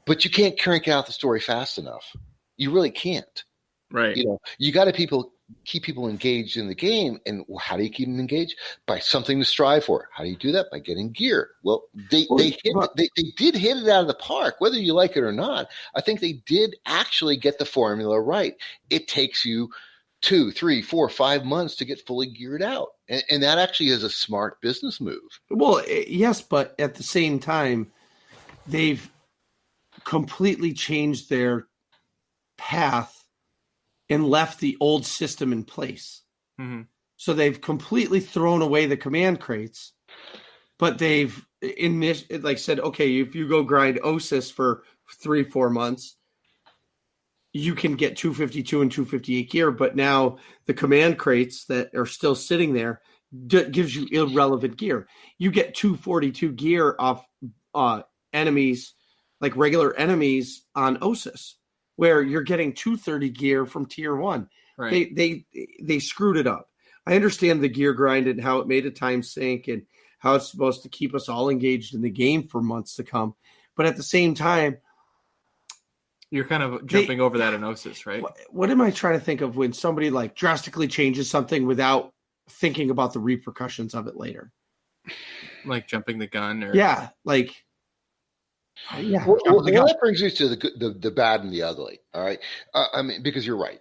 but you can't crank out the story fast enough. You really can't. Right. You got to keep people engaged in the game. And how do you keep them engaged? By something to strive for. How do you do that? By getting gear. Well, they did hit it out of the park, whether you like it or not. I think they did actually get the formula right. It takes you 2, 3, 4, 5 months to get fully geared out. And that actually is a smart business move. Well, yes, but at the same time, they've completely changed their path and left the old system in place. Mm-hmm. So they've completely thrown away the command crates, but they've said, okay, if you go grind OSIS for 3-4 months, you can get 252 and 258 gear, but now the command crates that are still sitting there gives you irrelevant gear. You get 242 gear off enemies, like regular enemies on OSIS, where you're getting 230 gear from tier 1. Right. They screwed it up. I understand the gear grind and how it made a time sink and how it's supposed to keep us all engaged in the game for months to come. But at the same time, you're kind of jumping over that in OSIS, right? What am I trying to think of when somebody like drastically changes something without thinking about the repercussions of it later? Like jumping the gun or Well, that brings you to the bad and the ugly. All right, because you're right.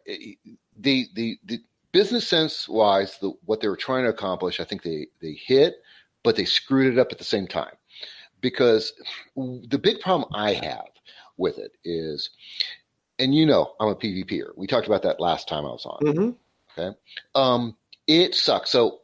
The business sense wise, what they were trying to accomplish, I think they hit, but they screwed it up at the same time. Because the big problem I have with it is, and I'm a PvPer. We talked about that last time I was on. Mm-hmm. Okay, it sucks. So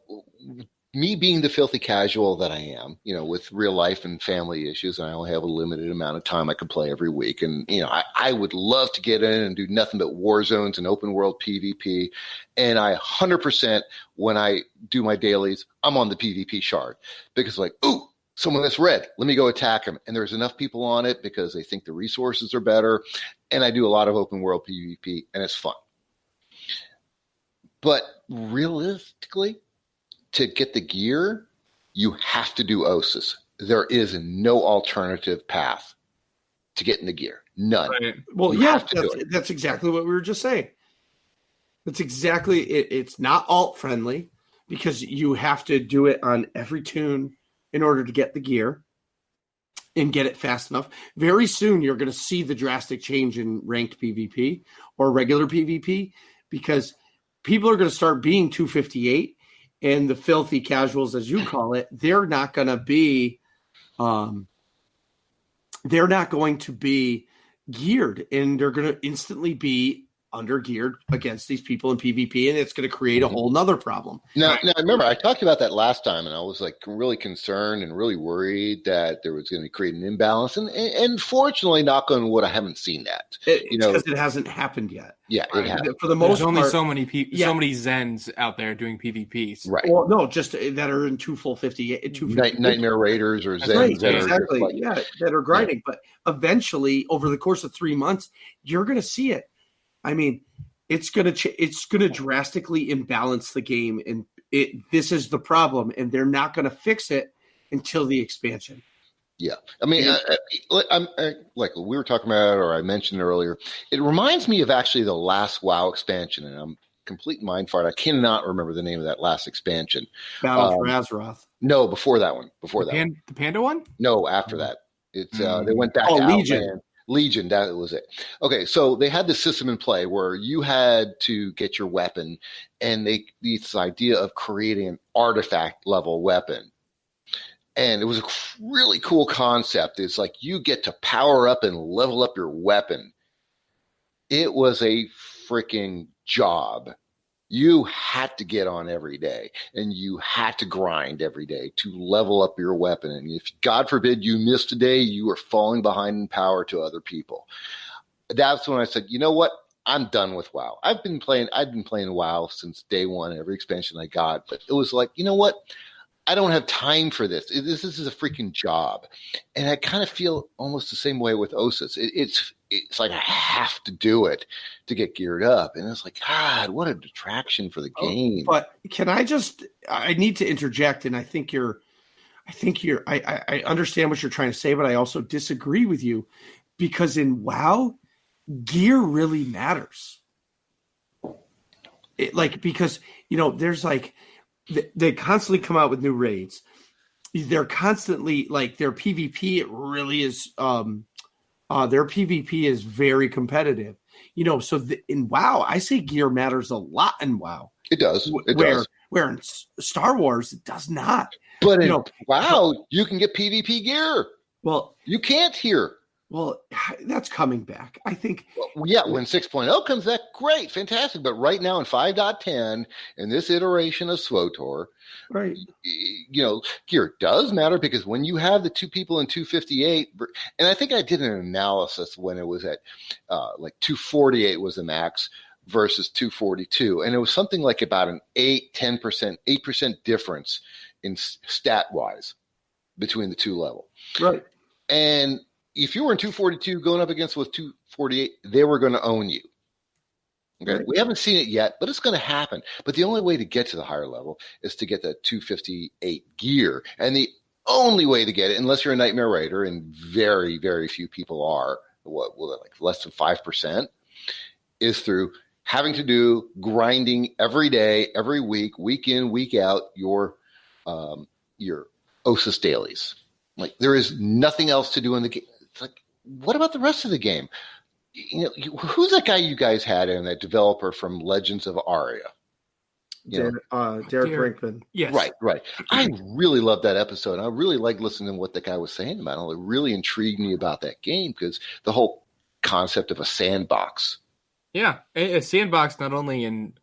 me being the filthy casual that I am, with real life and family issues, and I only have a limited amount of time I can play every week. And, I would love to get in and do nothing but war zones and open world PvP. And I 100%, when I do my dailies, I'm on the PvP shard because ooh, someone that's red, let me go attack him. And there's enough people on it because they think the resources are better. And I do a lot of open world PvP, and it's fun. But realistically, to get the gear, you have to do OSIS. There is no alternative path to getting the gear. None. Right. Well, that's exactly what we were just saying. That's exactly it. It's not alt friendly because you have to do it on every tune in order to get the gear and get it fast enough. Very soon, you're going to see the drastic change in ranked PvP or regular PvP because people are going to start being 258. And the filthy casuals, as you call it, they're not going to be geared, and they're going to instantly be under geared against these people in PvP, and it's going to create a whole nother problem. Now, remember, I talked about that last time, and I was really concerned and really worried that there was going to create an imbalance. And fortunately, knock on wood, I haven't seen that. Because it hasn't happened yet. Yeah, it hasn't. For the most There's only part, so many people, so many Zens out there doing PvPs. Right. Well, no, just that are in 250. Nightmare Raiders or Zens. Right, that exactly. are That are grinding. Yeah. But eventually, over the course of 3 months, you're going to see it. I mean, it's going to drastically imbalance the game, and this is the problem, and they're not going to fix it until the expansion. Yeah, I mean, I'm like we were talking about, or I mentioned earlier. It reminds me of actually the last WoW expansion, and I'm complete mind fart. I cannot remember the name of that last expansion. Battle for Azeroth. No, before that one. The Panda one? No, after that. It's they went back to Legion. Outland. Legion, that was it. Okay, so they had this system in play where you had to get your weapon, and this idea of creating an artifact level weapon. And it was a really cool concept. It's like you get to power up and level up your weapon. It was a freaking job. You had to get on every day, and you had to grind every day to level up your weapon. And if, God forbid, you missed a day, you were falling behind in power to other people. That's when I said, you know what? I'm done with WoW. I've been playing WoW since day one, every expansion I got. But it was like, you know what? I don't have time for this. This is a freaking job. And I kind of feel almost the same way with OSIS. It's like I have to do it to get geared up. And it's like, God, what a detraction for the game. But can I need to interject, and I understand what you're trying to say, but I also disagree with you because in WoW, gear really matters. Because there's they constantly come out with new raids. They're constantly their PvP. It really is. Their PvP is very competitive. So in WoW, I say gear matters a lot in WoW. It does. Where in Star Wars, it does not. But in WoW, you can get PvP gear. Well, you can't here. Well, that's coming back. I think. Well, yeah, when 6.0 comes back, great, fantastic. But right now in 5.10, in this iteration of SWTOR, right, gear does matter because when you have the two people in 258, and I think I did an analysis when it was at 248 was the max versus 242, and it was something like about an 8% difference in stat wise between the two level. Right, and if you were in 242 going up against with 248, they were going to own you. Okay, right. We haven't seen it yet, but it's going to happen. But the only way to get to the higher level is to get the 258 gear. And the only way to get it, unless you're a Nightmare Raider, and very, very few people are, less than 5%, is through having to do grinding every day, every week, week in, week out, your OSIS dailies. There is nothing else to do in the game. It's like, what about the rest of the game? Who's that guy you guys had in, that developer from Legends of Aria? Derek Brinkman. Yes. Right. I really loved that episode. I really liked listening to what the guy was saying about it. It really intrigued me about that game because the whole concept of a sandbox. Yeah, a sandbox not only in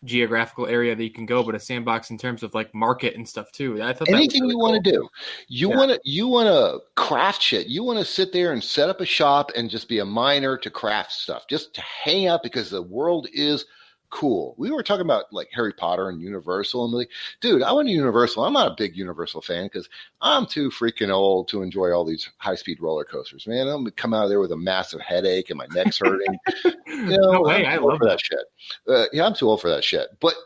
geographical area that you can go, but a sandbox in terms of like market and stuff too. I thought anything that was really you want to cool. do. You want to craft shit. You want to sit there and set up a shop and just be a miner to craft stuff, just to hang out because the world is cool. We were talking about like Harry Potter and Universal. I'm like, dude, I went to Universal. I'm not a big Universal fan because I'm too freaking old to enjoy all these high-speed roller coasters, man. I'm gonna come out of there with a massive headache and my neck's hurting. No way, I love that shit. I'm too old for that shit. But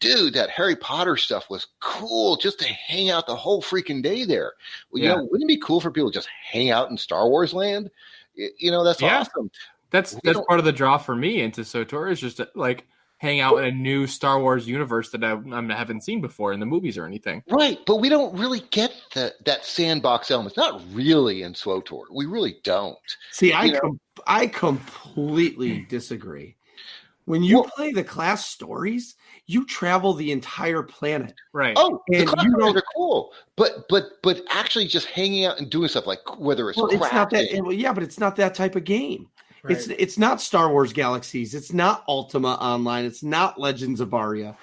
dude, that Harry Potter stuff was cool just to hang out the whole freaking day there. Well, Yeah. wouldn't it be cool for people to just hang out in Star Wars land? That's Yeah. awesome. That's part of the draw for me into SWTOR is just to, like, hang out in a new Star Wars universe that I haven't seen before in the movies or anything. Right, but we don't really get that sandbox element. It's not really in SWTOR. We really don't. See, I completely disagree. When you play the class stories, you travel the entire planet. Right. Oh, the And class you stories don't- are cool, but actually just hanging out and doing stuff like whether it's Well, it's not that. crafting. Yeah, but it's not that type of game. Right. It's not Star Wars Galaxies. It's not Ultima Online. It's not Legends of Aria.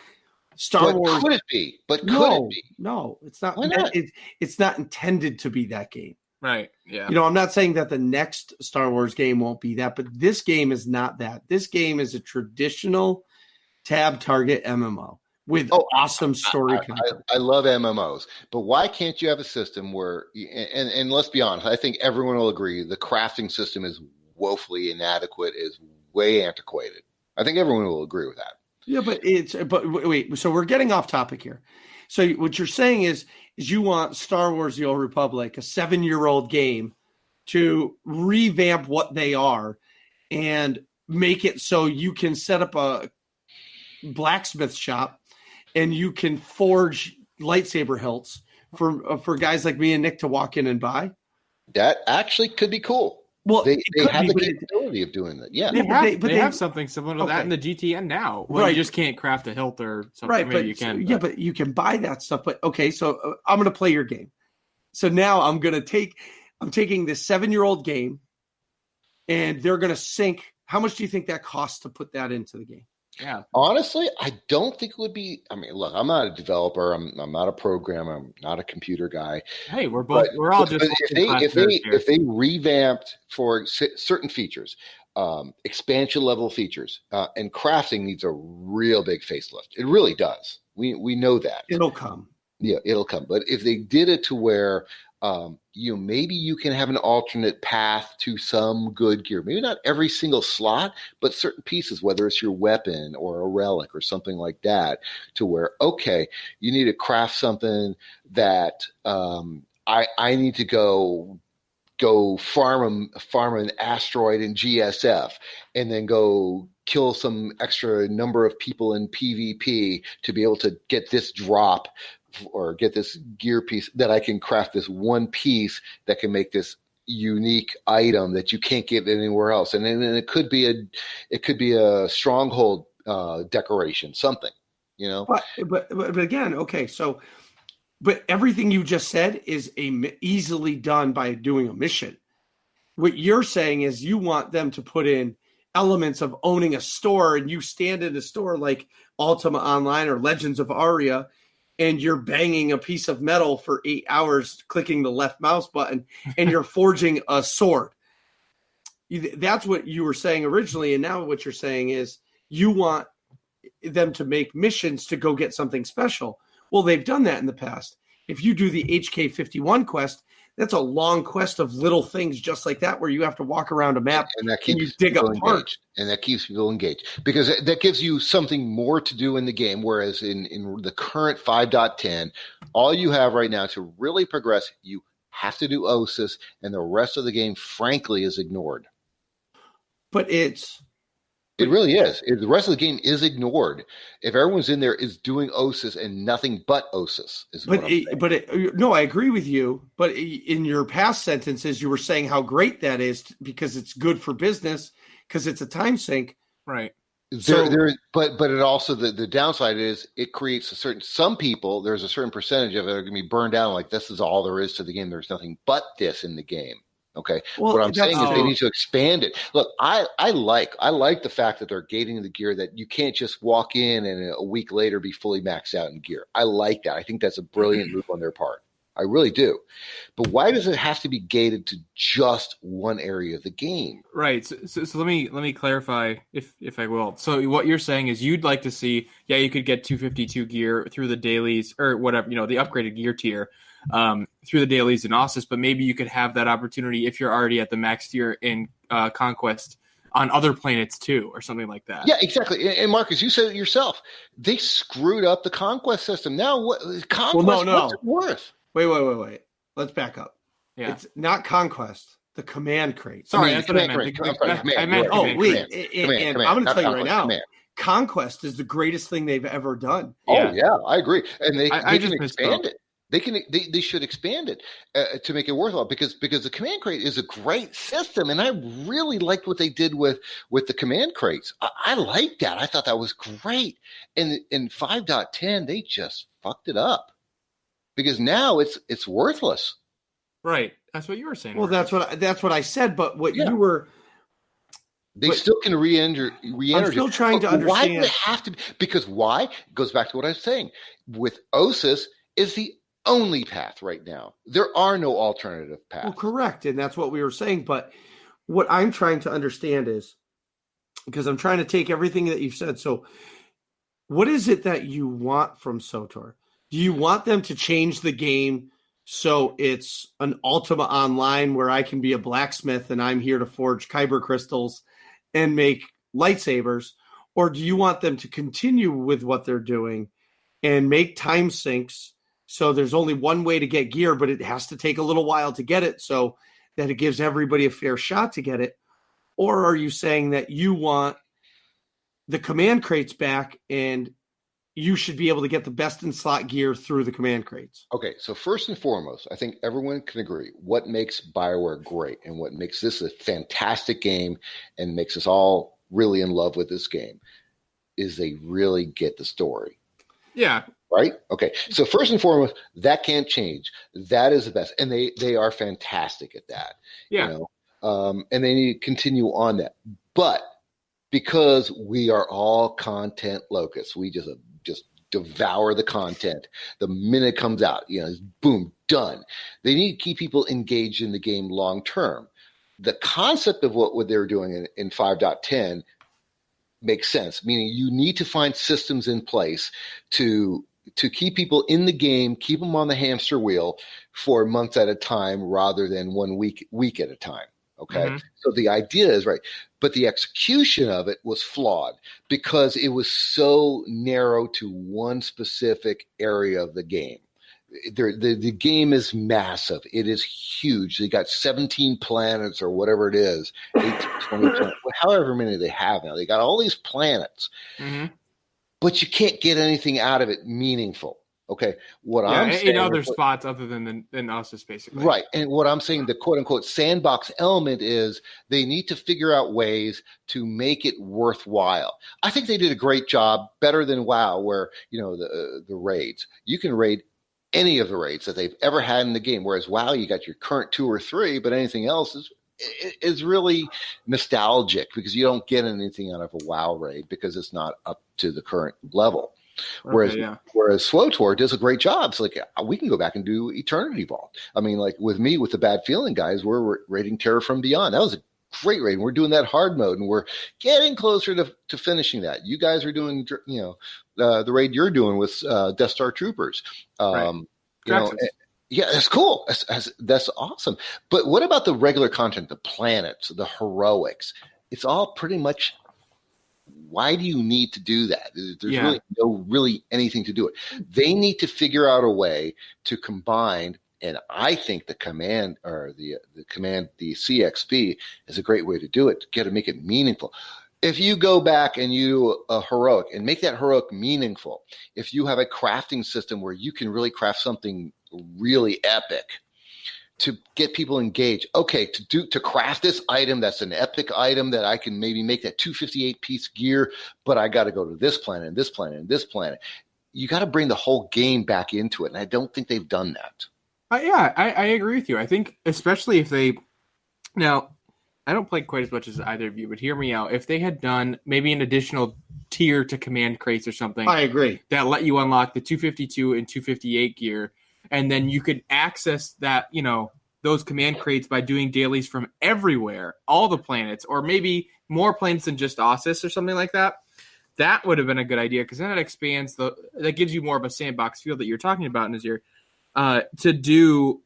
Star But Wars. could it be? But could No, it be? no, it's not. Why not? It's not intended to be that game. Right. Yeah. I'm not saying that the next Star Wars game won't be that, but this game is not that. This game is a traditional tab target MMO with awesome story content. I love MMOs, but why can't you have a system where, and let's be honest, I think everyone will agree the crafting system is woefully inadequate, is way antiquated. I think everyone will agree with that. Yeah, but wait, so we're getting off topic here. So what you're saying is you want Star Wars The Old Republic, a 7-year-old game, to revamp what they are and make it so you can set up a blacksmith shop and you can forge lightsaber hilts for guys like me and Nick to walk in and buy. That actually could be cool. Well, They could have be, the but capability of doing that. Yeah. They have something similar to that in the GTN now. Well, Right. you just can't craft a hilt or something. right, Maybe but you can. yeah, but you can buy that stuff. But okay, so I'm going to play your game. So now I'm taking this 7-year-old game, and they're going to sink. How much do you think that costs to put that into the game? Yeah. Honestly, I don't think it would be. I mean, look, I'm not a developer. I'm not a programmer. I'm not a computer guy. Hey, we're all just. But if they revamped for certain features, expansion level features, and crafting needs a real big facelift. It really does. We know that. It'll come. Yeah, it'll come. But if they did it to where maybe you can have an alternate path to some good gear. Maybe not every single slot, but certain pieces, whether it's your weapon or a relic or something like that, to where, okay, you need to craft something that I need to go farm an asteroid in GSF and then go kill some extra number of people in PvP to be able to get this drop or get this gear piece that I can craft this one piece that can make this unique item that you can't get anywhere else. And then it could be a stronghold decoration, something, But again, okay, so but everything you just said is easily done by doing a mission. What you're saying is you want them to put in elements of owning a store, and you stand in a store like Ultima Online or Legends of Aria, and you're banging a piece of metal for 8 hours, clicking the left mouse button, and you're forging a sword. That's what you were saying originally, and now what you're saying is you want them to make missions to go get something special. Well, they've done that in the past. If you do the HK51 quest, that's a long quest of little things just like that, where you have to walk around a map and that keeps you dig people up parts. engaged. And that keeps people engaged because that gives you something more to do in the game. Whereas in the current 5.10, all you have right now to really progress, you have to do OSIS, and the rest of the game, frankly, is ignored. But it really is. The rest of the game is ignored. If everyone's in there is doing OSIS and nothing but OSIS, no, I agree with you. But in your past sentences, you were saying how great that is because it's good for business because it's a time sink. Right. But it also the downside is it creates some people. There's a certain percentage of it are going to be burned down. Like this is all there is to the game. There's nothing but this in the game. Okay. Well, what I'm saying is they oh. need to expand it. Look, I like the fact that they're gating the gear, that you can't just walk in and a week later be fully maxed out in gear. I like that. I think that's a brilliant move on their part. I really do. But why does it have to be gated to just one area of the game? Right. So let me clarify if I will. So what you're saying is you'd like to see, yeah, you could get 252 gear through the dailies or whatever, the upgraded gear tier through the dailies in Ossus, but maybe you could have that opportunity if you're already at the max tier in Conquest on other planets too, or something like that. Yeah, exactly. And Marcus, you said it yourself. They screwed up the Conquest system. Now, Conquest, what's it worth? Wait. Let's back up. Yeah. It's not Conquest, the command crate. Sorry, that's what I meant. I'm going to tell you right now, Conquest is the greatest thing they've ever done. Oh, yeah, I agree. And they can expand it. They should expand it to make it worthwhile because the command crate is a great system, and I really liked what they did with the command crates. I liked that. I thought that was great. And in 5.10, they just fucked it up because now it's worthless. Right. That's what you were saying. Well, that's what I said. But what you were. They still can re-enter. I'm still trying to understand. Why do they have to be? Because why? It goes back to what I was saying. With Ossus is the only path right now. There are no alternative paths. Well, correct. And that's what we were saying. But what I'm trying to understand is, because I'm trying to take everything that you've said. So what is it that you want from SWTOR? Do you want them to change the game so it's an Ultima Online where I can be a blacksmith and I'm here to forge kyber crystals and make lightsabers? Or do you want them to continue with what they're doing and make time sinks so there's only one way to get gear, but it has to take a little while to get it so that it gives everybody a fair shot to get it? Or are you saying that you want the command crates back and you should be able to get the best in slot gear through the command crates? Okay, so first and foremost, I think everyone can agree what makes BioWare great and what makes this a fantastic game and makes us all really in love with this game is they really get the story. Yeah. Right? Okay. So first and foremost, that can't change. That is the best. And they are fantastic at that. Yeah. And they need to continue on that. But because we are all content locusts, we just devour the content the minute it comes out. It's boom, done. They need to keep people engaged in the game long term. The concept of what they're doing in 5.10 makes sense, meaning you need to find systems in place to keep people in the game, keep them on the hamster wheel for months at a time rather than 1 week at a time. Okay. Mm-hmm. So the idea is right, but the execution of it was flawed because it was so narrow to one specific area of the game. The game is massive. It is huge. They got 17 planets or whatever it is, 18, 20 planets, however many they have now. They got all these planets, but you can't get anything out of it meaningful. Okay, I'm saying in other spots other than Ossus, basically. Right, and what I'm saying, the quote-unquote sandbox element is they need to figure out ways to make it worthwhile. I think they did a great job, better than WoW, where the raids. You can raid any of the raids that they've ever had in the game, whereas WoW, you got your current 2 or 3, but anything else is really nostalgic because you don't get anything out of a WoW raid because it's not up to the current level. Whereas SWTOR does a great job. It's like we can go back and do Eternity Vault. I mean, like with me, with the Bad Feeling guys, we're raiding Terror from Beyond. That was a great raid. We're doing that hard mode, and we're getting closer to finishing that. You guys are doing, the raid you're doing with Death Star Troopers. Yeah, that's cool. That's awesome. But what about the regular content, the planets, the heroics? It's all pretty much. Why do you need to do that? There's really anything to do it. They need to figure out a way to combine, and I think the command or the CXP is a great way to do it. To make it meaningful. If you go back and you do a heroic and make that heroic meaningful, if you have a crafting system where you can really craft something really epic to get people engaged. Okay, to craft this item that's an epic item that I can maybe make that 258 piece gear, but I got to go to this planet and this planet and this planet. You got to bring the whole game back into it, and I don't think they've done that. I agree with you. I think especially if they Now, I don't play quite as much as either of you, but hear me out. If they had done maybe an additional tier to command crates or something, I agree, that let you unlock the 252 and 258 gear, and then you could access that, those command crates by doing dailies from everywhere, all the planets, or maybe more planets than just Ossus or something like that. That would have been a good idea, because then it expands that gives you more of a sandbox feel that you're talking about, Nezzir, to do,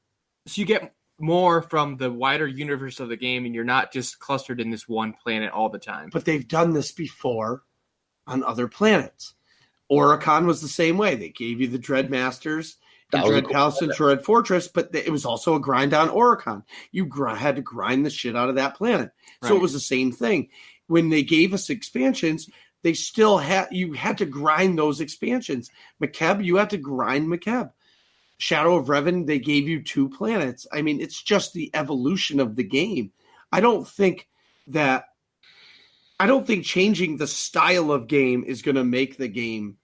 so you get more from the wider universe of the game, and you're not just clustered in this one planet all the time. but they've done this before on other planets. Oricon was the same way. They gave you the Dread Masters, and Dread Palace and Dread Fortress, but it was also a grind on Oricon. You had to grind the shit out of that planet. So it was the same thing. When they gave us expansions, they still you had to grind those expansions. Makeb, you had to grind Makeb. Shadow of Revan, they gave you 2 planets. I mean, it's just the evolution of the game. I don't think changing the style of game is going to make the game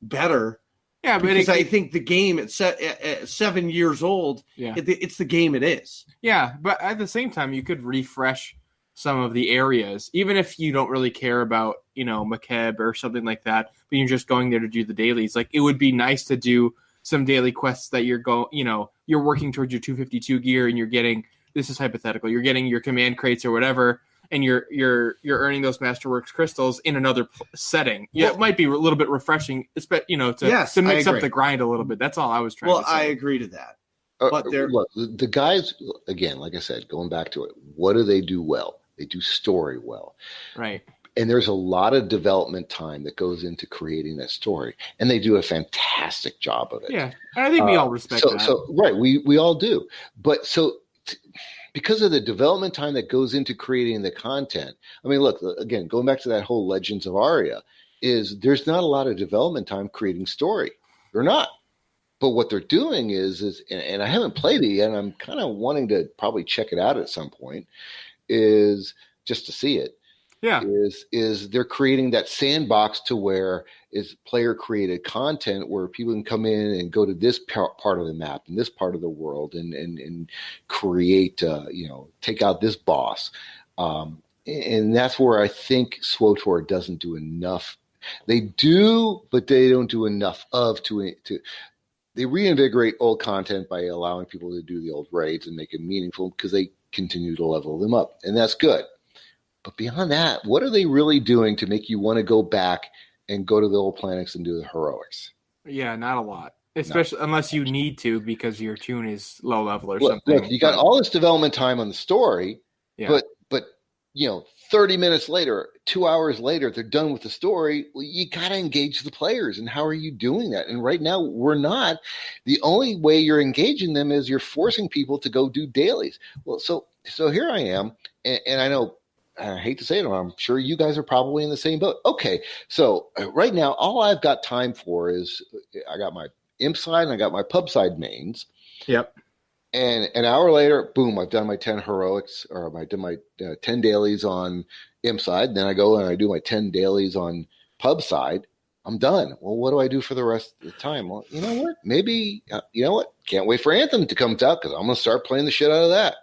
better. Yeah, but because I think the game at 7 years old, it's the game it is. Yeah, but at the same time, you could refresh some of the areas, even if you don't really care about, Makeb or something like that, but you're just going there to do the dailies. Like, it would be nice to do some daily quests that you're working towards your 252 gear, and you're getting, this is hypothetical, you're getting your command crates or whatever, and you're earning those Masterworks crystals in another setting. Yeah, it might be a little bit refreshing, to mix up the grind a little bit. That's all I was trying to say. Well, I agree to that. But look, the guys, again, like I said, going back to it, what do they do well? They do story well. Right. And there's a lot of development time that goes into creating that story, and they do a fantastic job of it. Yeah, and I think we all respect that. So right, we all do. But because of the development time that goes into creating the content, I mean, look, again, going back to that whole Legends of Aria, there's not a lot of development time creating story. They're not. But what they're doing is and I haven't played it yet, and I'm kind of wanting to probably check it out at some point, is just to see it. Yeah, is they're creating that sandbox to where is player created content where people can come in and go to this part of the map and this part of the world and create take out this boss, and that's where I think SWTOR doesn't do enough. They do, but they don't do enough to. They reinvigorate old content by allowing people to do the old raids and make it meaningful because they continue to level them up, and that's good. But beyond that, what are they really doing to make you want to go back and go to the old planets and do the heroics? Yeah, not a lot. Especially unless you need to because your tune is low level or something. Look, you got all this development time on the story, but 30 minutes later, 2 hours later, they're done with the story. Well, you got to engage the players. And how are you doing that? And right now, we're not. The only way you're engaging them is you're forcing people to go do dailies. Well, so here I am, and I know, I hate to say it, I'm sure you guys are probably in the same boat. Okay, so right now, all I've got time for is I got my imp side and I got my pub side mains. Yep. And an hour later, boom, I've done my 10 heroics, or I did my 10 dailies on imp side. Then I go and I do my 10 dailies on pub side. I'm done. Well, what do I do for the rest of the time? Well, you know what? Maybe, can't wait for Anthem to come out because I'm going to start playing the shit out of that.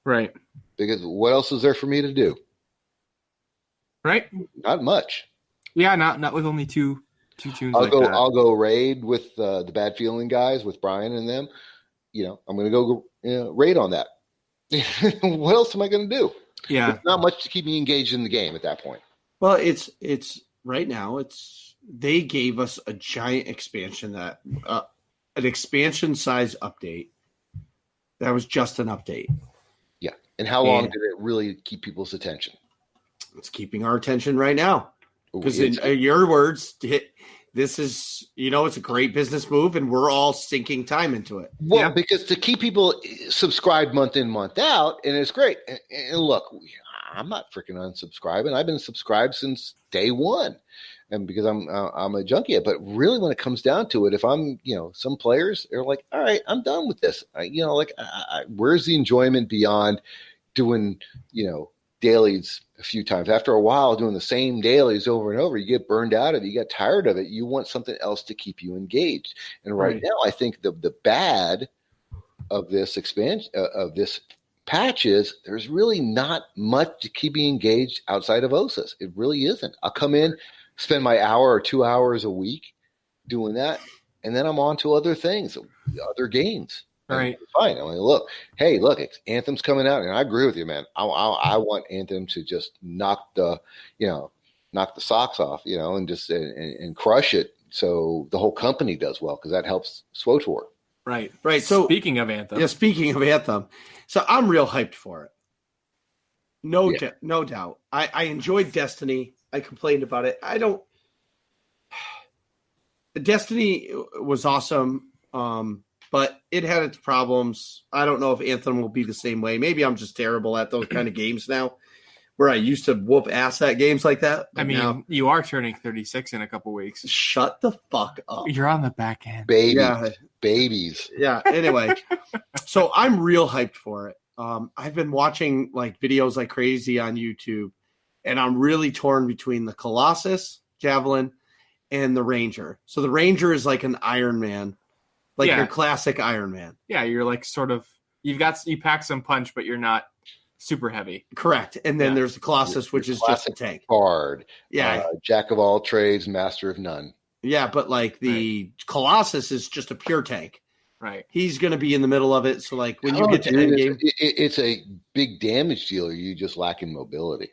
Right. Because what else is there for me to do? Right. Not much. Yeah, not with only two tunes. I'll go raid with the Bad Feeling guys with Brian and them. I'm going to go raid on that. What else am I going to do? Yeah, there's not much to keep me engaged in the game at that point. Well, it's right now. They gave us a giant expansion that an expansion size update. That was just an update. Yeah, and how long did it really keep people's attention? It's keeping our attention right now. Because in your words, this is, it's a great business move, and we're all sinking time into it. Well, because to keep people subscribed month in, month out, and it's great. And look, I'm not freaking unsubscribing. I've been subscribed since day one, and because I'm a junkie. But really, when it comes down to it, if I'm, some players are like, all right, I'm done with this. Where's the enjoyment beyond doing, dailies a few times? After a while doing the same dailies over and over, you get burned out of it, you get tired of it, you want something else to keep you engaged. And right now I think the bad of this expansion of this patches, there's really not much to keep me engaged outside of OSAS. It really isn't. I'll come in, spend my hour or 2 hours a week doing that, and then I'm on to other things, other games. Right. Fine. I mean, look, Anthem's coming out, and I agree with you, man. I want Anthem to just knock the socks off, and just and crush it, so the whole company does well, because that helps SWTOR. Right. So speaking of Anthem, so I'm real hyped for it. No doubt. I enjoyed Destiny. I complained about it. Destiny was awesome. But it had its problems. I don't know if Anthem will be the same way. Maybe I'm just terrible at those kind of games now, where I used to whoop ass at games like that. I mean, now, you are turning 36 in a couple weeks. Shut the fuck up. You're on the back end. Babies. Yeah, anyway. So I'm real hyped for it. I've been watching like videos like crazy on YouTube, and I'm really torn between the Colossus, Javelin, and the Ranger. So the Ranger is like an Iron Man. Like your classic Iron Man. Yeah, you're like sort of you pack some punch, but you're not super heavy. Correct. And then there's the Colossus, which is just a tank. Bard. Yeah. Jack of all trades, master of none. Yeah, but like the Colossus is just a pure tank. Right. He's going to be in the middle of it. So like when you get to endgame, it's a big damage dealer. You just lack in mobility.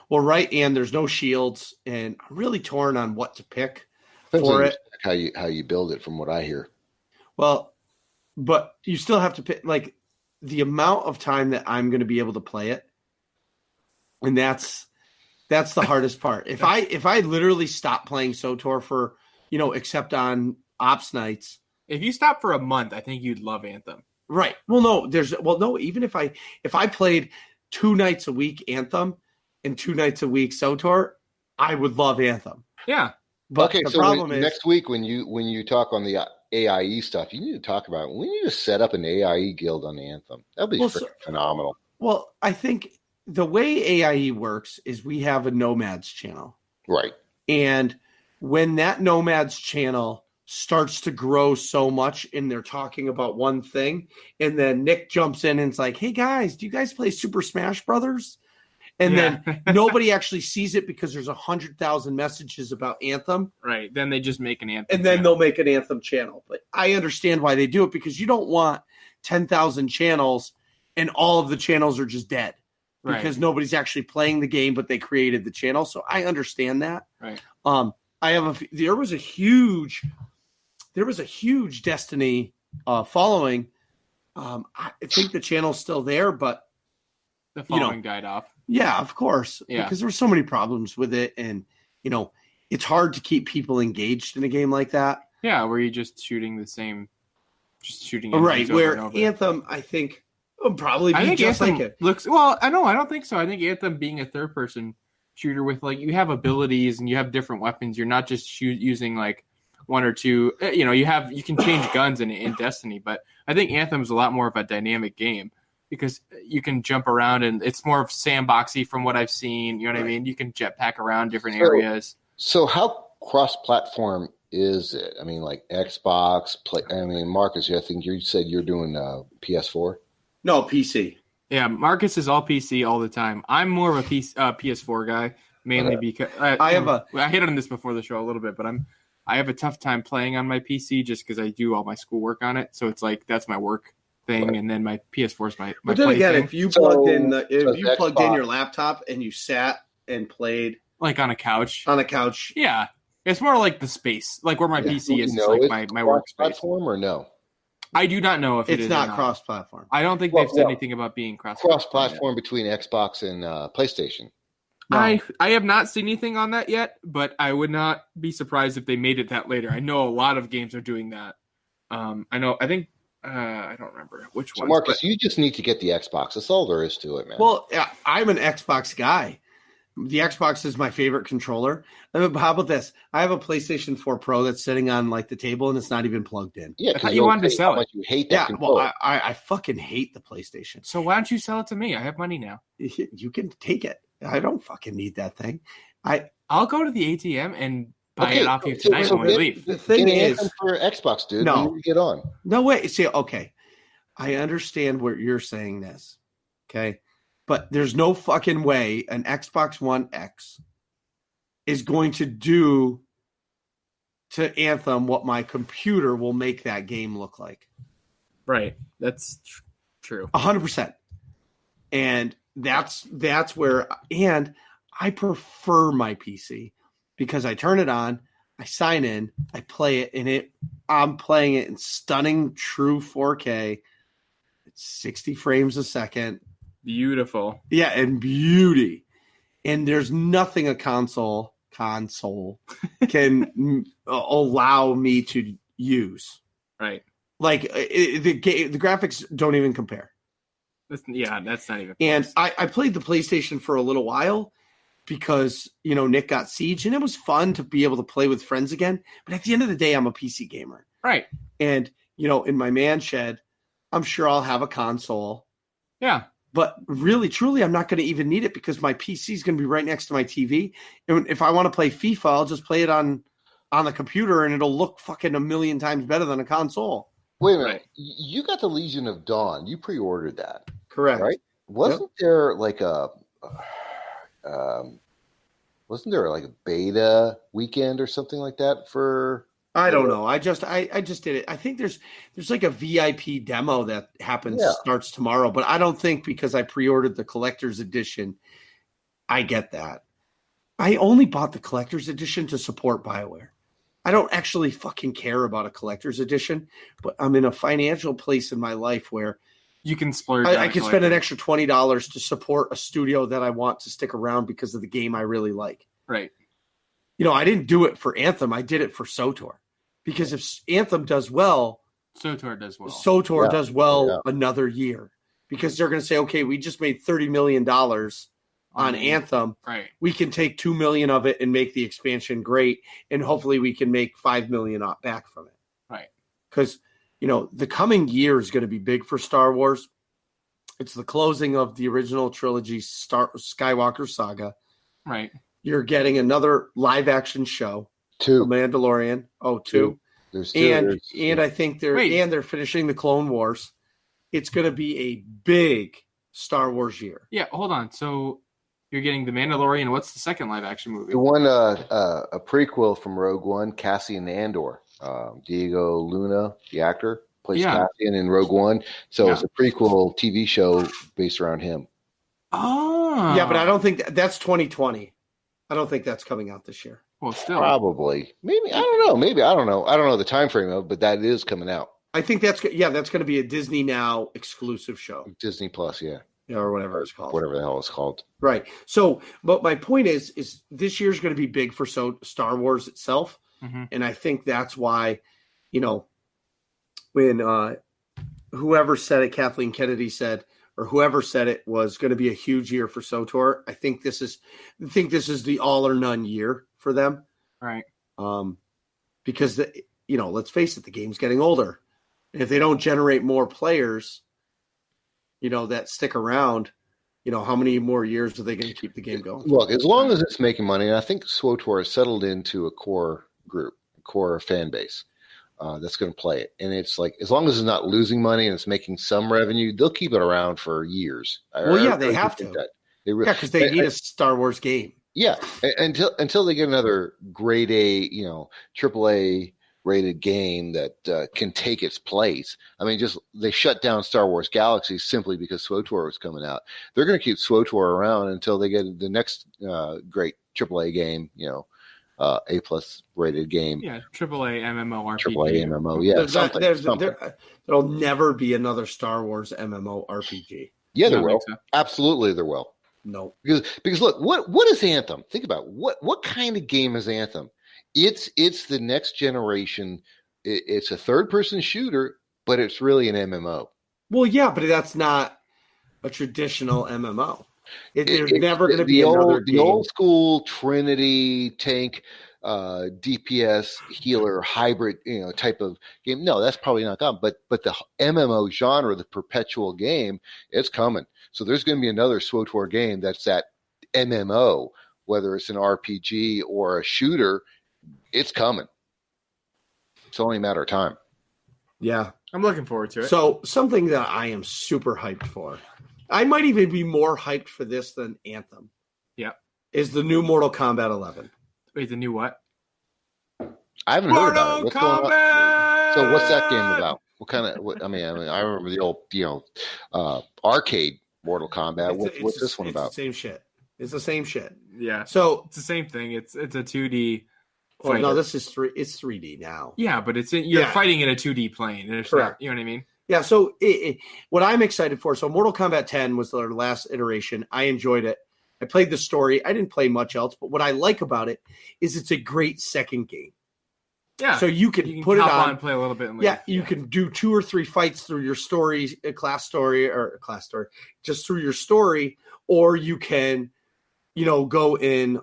Well, right. And there's no shields, and I'm really torn on what to pick for it. How you build it, from what I hear. Well, but you still have to pick, like, the amount of time that I'm going to be able to play it, and that's the hardest part. If I literally stop playing SWTOR for, except on ops nights. If you stop for a month, I think you'd love Anthem. Right. Well, no. Even if I played 2 nights a week Anthem and 2 nights a week SWTOR, I would love Anthem. Yeah. But okay, so next week when you talk on the AIE stuff, you need to talk about we need to set up an AIE guild on the Anthem. That'll be phenomenal. Well, I think the way AIE works is we have a Nomads channel. Right. And when that Nomads channel starts to grow so much and they're talking about one thing, and then Nick jumps in and it's like, hey guys, do you guys play Super Smash Brothers? And then nobody actually sees it because there's 100,000 messages about Anthem. Right. Then they just make an Anthem. And then they'll make an Anthem channel. But I understand why they do it, because you don't want 10,000 channels and all of the channels are just dead. Right. Because nobody's actually playing the game, but they created the channel. So I understand that. Right. There was a huge Destiny following. I think the channel's still there, but the following died off. Yeah, of course. Yeah. Because there were so many problems with it, and it's hard to keep people engaged in a game like that. Yeah, where you're just shooting right. Where Anthem, I think, will probably be just Anthem like it. I don't think so. I think Anthem being a third person shooter with you have abilities and you have different weapons. You're not just using like one or two. You can change guns in Destiny, but I think Anthem is a lot more of a dynamic game, because you can jump around and it's more of sandboxy from what I've seen. You know what I mean? You can jetpack around different areas. So how cross-platform is it? I mean, like Xbox, Marcus, I think you said you're doing PS4? No, PC. Yeah, Marcus is all PC all the time. I'm more of a PS4 guy, mainly because I hit on this before the show a little bit, but I have a tough time playing on my PC just because I do all my schoolwork on it. So it's like that's my work thing, right. And then my PS4 is my but then again, thing. If you plugged in your laptop and you sat and played like on a couch, yeah, it's more like the space, like where my PC is. It's like my workspace. Platform or no? I do not know if it's not cross-platform. I don't think they've said anything about being cross-platform between Xbox and PlayStation. No. I have not seen anything on that yet, but I would not be surprised if they made it that later. I know a lot of games are doing that. I don't remember which one. So Marcus, you just need to get the Xbox. That's all there is to it, man. Well, I'm an Xbox guy. The Xbox is my favorite controller. How about this? I have a PlayStation 4 Pro that's sitting on like the table and it's not even plugged in. Yeah, because you wanted to sell it. You hate that controller. Well, I fucking hate the PlayStation. So why don't you sell it to me? I have money now. You can take it. I don't fucking need that thing. I'll go to the ATM and buy it off you tonight when we leave. The thing is, for Xbox, dude. No, get on. No way. See, okay, I understand where you're saying this, Okay. But there's no fucking way an Xbox One X is going to do to Anthem what my computer will make that game look like. Right. That's true. 100%. And that's where, and I prefer my PC because I turn it on, I sign in, I play it, and I'm playing it in stunning true 4K. It's 60 frames a second. Beautiful. Yeah, and beauty. And there's nothing a console can allow me to use. Right. Like the graphics don't even compare. That's not even close. And I played the PlayStation for a little while because, Nick got Siege, and it was fun to be able to play with friends again. But at the end of the day, I'm a PC gamer. Right. And, in my man shed, I'm sure I'll have a console. Yeah. But really, truly, I'm not going to even need it because my PC is going to be right next to my TV. And if I want to play FIFA, I'll just play it on the computer, and it'll look fucking a million times better than a console. Wait a minute. Right. You got the Legion of Dawn. You pre-ordered that. Correct. Right? Wasn't there like a beta weekend or something like that for? I don't know. I just did it. I think there's like a VIP demo that starts tomorrow, but I don't think because I pre-ordered the collector's edition, I get that. I only bought the collector's edition to support BioWare. I don't actually fucking care about a collector's edition, but I'm in a financial place in my life where you can splurge. I can spend an extra $20 to support a studio that I want to stick around because of the game I really like. Right. I didn't do it for Anthem. I did it for SWTOR. Because if Anthem does well, SWTOR does well. SWTOR does well another year. Because they're going to say, okay, we just made $30 million on Anthem. Right. We can take $2 million of it and make the expansion great, and hopefully we can make $5 million back from it. Right. Because the coming year is going to be big for Star Wars. It's the closing of the original trilogy, Skywalker Saga. Right. You're getting another live action show. 2. The Mandalorian. Oh, 2. There's 2. And I think they're finishing the Clone Wars. It's going to be a big Star Wars year. Yeah, hold on. So you're getting the Mandalorian. What's the second live action movie? The one a prequel from Rogue One, Cassian Andor. Diego Luna, the actor, plays Cassian in Rogue One. So it's a prequel TV show based around him. Oh. Yeah, but I don't think that's 2020. I don't think that's coming out this year. Well, still. Probably. Maybe. I don't know. Maybe. I don't know. I don't know the time frame of it, but that is coming out. I think that's going to be a Disney Now exclusive show. Disney Plus, yeah. Or whatever it's called. Whatever the hell it's called. Right. So, but my point is this year's going to be big for Star Wars itself. Mm-hmm. And I think that's why, when whoever said it, Kathleen Kennedy said, or whoever said it was going to be a huge year for SWTOR. I think this is the all or none year for them. Right. Because let's face it, the game's getting older. And if they don't generate more players, that stick around, how many more years are they going to keep the game going? Look, as long as it's making money, and I think SWTOR has settled into a core group, core fan base that's going to play it. And it's like, as long as it's not losing money and it's making some revenue, they'll keep it around for years. They have to. Because they need a Star Wars game. Yeah, until they get another grade A, AAA rated game that can take its place. I mean, they shut down Star Wars Galaxy simply because SWTOR was coming out. They're going to keep SWTOR around until they get the next great AAA game, A+ rated game. Yeah, AAA MMORPG. AAA MMO, yeah. There'll never be another Star Wars MMORPG. Yeah, there will. So. Absolutely, there will. No, because look, what is Anthem? Think about what kind of game is Anthem? It's the next generation. It's a third-person shooter, but it's really an MMO. Well, yeah, but that's not a traditional MMO. There's never going to be the old school Trinity tank, DPS healer hybrid, type of game. No, that's probably not gone. But the MMO genre, the perpetual game, it's coming. So there's going to be another SWTOR game that's that MMO, whether it's an RPG or a shooter. It's coming. It's only a matter of time. Yeah. I'm looking forward to it. So something that I am super hyped for I might even be more hyped for this than Anthem. Yeah. Is the new Mortal Kombat 11. Wait, the new what? I haven't heard about it. Mortal What's going on? Kombat! So what's that game about? What kind of? I mean, I remember the old, arcade Mortal Kombat. What's this one about? It's the same shit. It's the same shit. Yeah. So it's the same thing. It's a 2D. Well, no, this is It's 3D now. Yeah, but you're fighting in a 2D plane. Correct. Not, you know what I mean? Yeah. So what I'm excited for. So Mortal Kombat 10 was their last iteration. I enjoyed it. I played the story. I didn't play much else, but what I like about it is it's a great second game. Yeah. So you can put it on and play a little bit. And you can do 2 or 3 fights through your story, class story, just through your story, or you can, go in,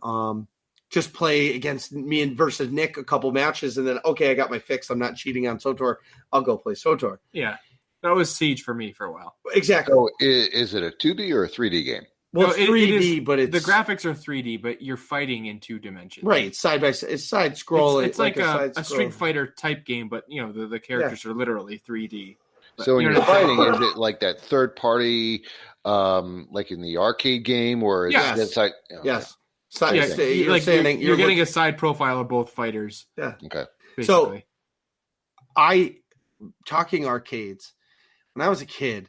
just play against me and versus Nick a couple matches, and then I got my fix. I'm not cheating on SWTOR. I'll go play SWTOR. Yeah, that was Siege for me for a while. Exactly. So is it a 2D or a 3D game? Well, it's 3D, but it's the graphics are 3D, but you're fighting in 2 dimensions. Right, it's side by side. It's side scroll. It's like a Street Fighter type game, but the characters are literally 3D. But, so when you're fighting, is it like that third party, like in the arcade game, or is it side? Yes. You're getting a side profile of both fighters. Yeah. Okay. So, Basically. talking arcades, when I was a kid,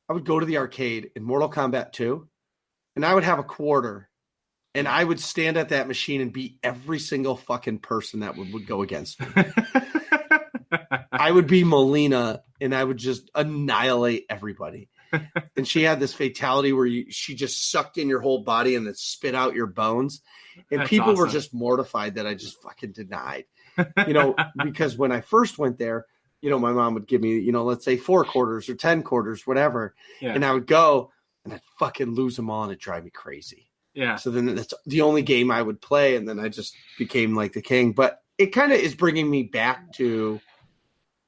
I would go to the arcade in Mortal Kombat 2, and I would have a quarter, and I would stand at that machine and beat every single fucking person that would go against me. I would be Melina, and I would just annihilate everybody. And she had this fatality where she just sucked in your whole body and then spit out your bones. And That's people were awesome. just mortified that I just fucking denied, because when I first went there, my mom would give me, let's say 4 quarters or 10 quarters, whatever. Yeah. And I would go and I'd fucking lose them all and it'd drive me crazy. Yeah. So then that's the only game I would play. And then I just became like the king, but it kind of is bringing me back to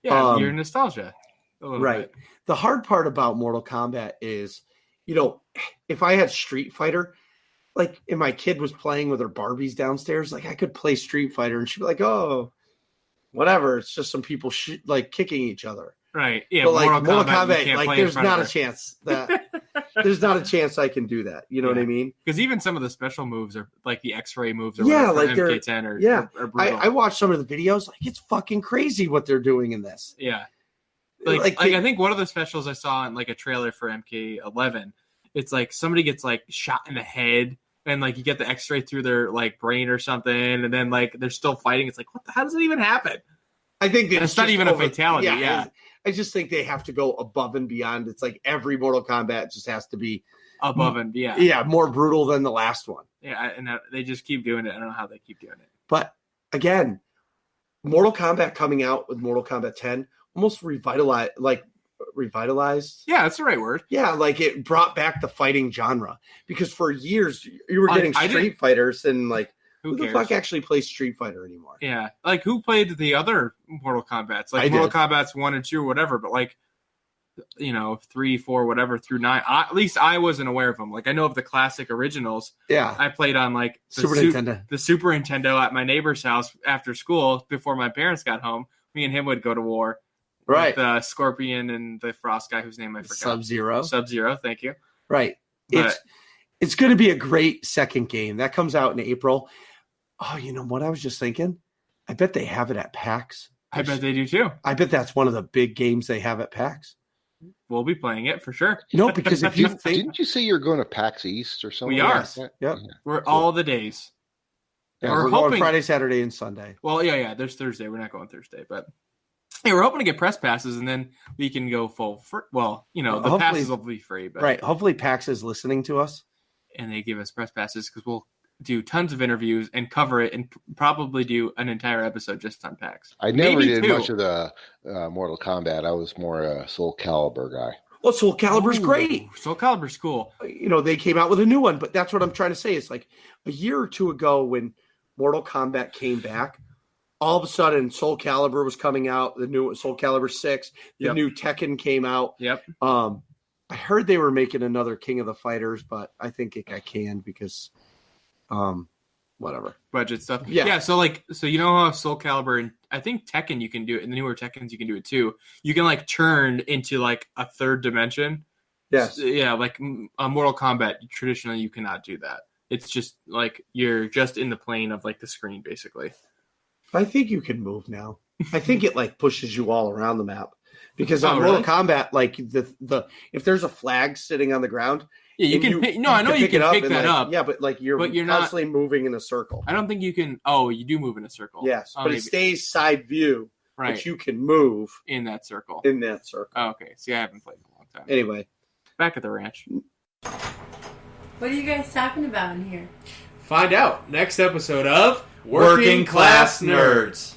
your nostalgia. A little bit. The hard part about Mortal Kombat is, if I had Street Fighter, like, and my kid was playing with her Barbies downstairs, like I could play Street Fighter and she'd be like, oh, whatever. It's just some people kicking each other. Right. Yeah. But Mortal Kombat, like there's not a chance that there's not a chance I can do that. You know what I mean? Because even some of the special moves are like the X-ray moves. Or like MK10 or brutal. I watched some of the videos. Like, it's fucking crazy what they're doing in this. Yeah. Like I think one of the specials I saw in like a trailer for MK11, it's like somebody gets like shot in the head and like you get the X-ray through their like brain or something, and then like they're still fighting. It's like, how does that even happen? I think it's not even a fatality. Yeah. I just think they have to go above and beyond. It's like every Mortal Kombat just has to be above and beyond. More brutal than the last one. Yeah, and they just keep doing it. I don't know how they keep doing it. But again, Mortal Kombat coming out with Mortal Kombat 10 almost revitalized. Yeah, that's the right word. Yeah, like it brought back the fighting genre, because for years you were getting Street Fighters and like who the fuck actually plays Street Fighter anymore? Yeah, like who played the other Mortal Kombats, like Mortal Kombats 1 and 2 or whatever, but like 3, 4, whatever through 9. At least I wasn't aware of them. Like I know of the classic originals. Yeah, I played on like the Super Nintendo at my neighbor's house after school before my parents got home. Me and him would go to war. Right. With Scorpion and the Frost guy whose name I forgot. Sub-Zero, thank you. Right. It's going to be a great second game. That comes out in April. Oh, you know what I was just thinking? I bet they have it at PAX. I bet they do too. I bet that's one of the big games they have at PAX. We'll be playing it for sure. No, because if you didn't you say you're going to PAX East or something? We are. Yep. Yeah. We're all the days. Yeah, we're going Friday, Saturday, and Sunday. Well, yeah. There's Thursday. We're not going Thursday, but hey, we're hoping to get press passes, and then we can go full. The passes will be free, but right. Hopefully, PAX is listening to us, and they give us press passes because we'll do tons of interviews and cover it, and probably do an entire episode just on PAX. I never did much of the Mortal Kombat. I was more a Soul Calibur guy. Well, Soul Calibur's great. Soul Calibur's cool. They came out with a new one, but that's what I'm trying to say. It's like a year or two ago when Mortal Kombat came back, all of a sudden Soul Calibur was coming out, the new Soul Calibur 6, the new Tekken came out. Yep. I heard they were making another King of the Fighters, but I think I can because whatever. Budget stuff. Yeah. So you know how Soul Calibur and I think Tekken you can do it, in the newer Tekkens you can do it too. You can like turn into like a third dimension. Yes. Yeah, like Mortal Kombat, traditionally you cannot do that. It's just like you're just in the plane of like the screen, basically. I think you can move now. I think it like pushes you all around the map. Because on really? Mortal Kombat, like the if there's a flag sitting on the ground, yeah, you can. I know you can pick that up. Yeah, but like you're constantly moving in a circle. I don't think you can. Oh, you do move in a circle. Yes, but it stays side view, right? But you can move in that circle. Oh, okay. See, I haven't played in a long time. Anyway, back at the ranch. What are you guys talking about in here? Find out next episode of Working Class Nerds.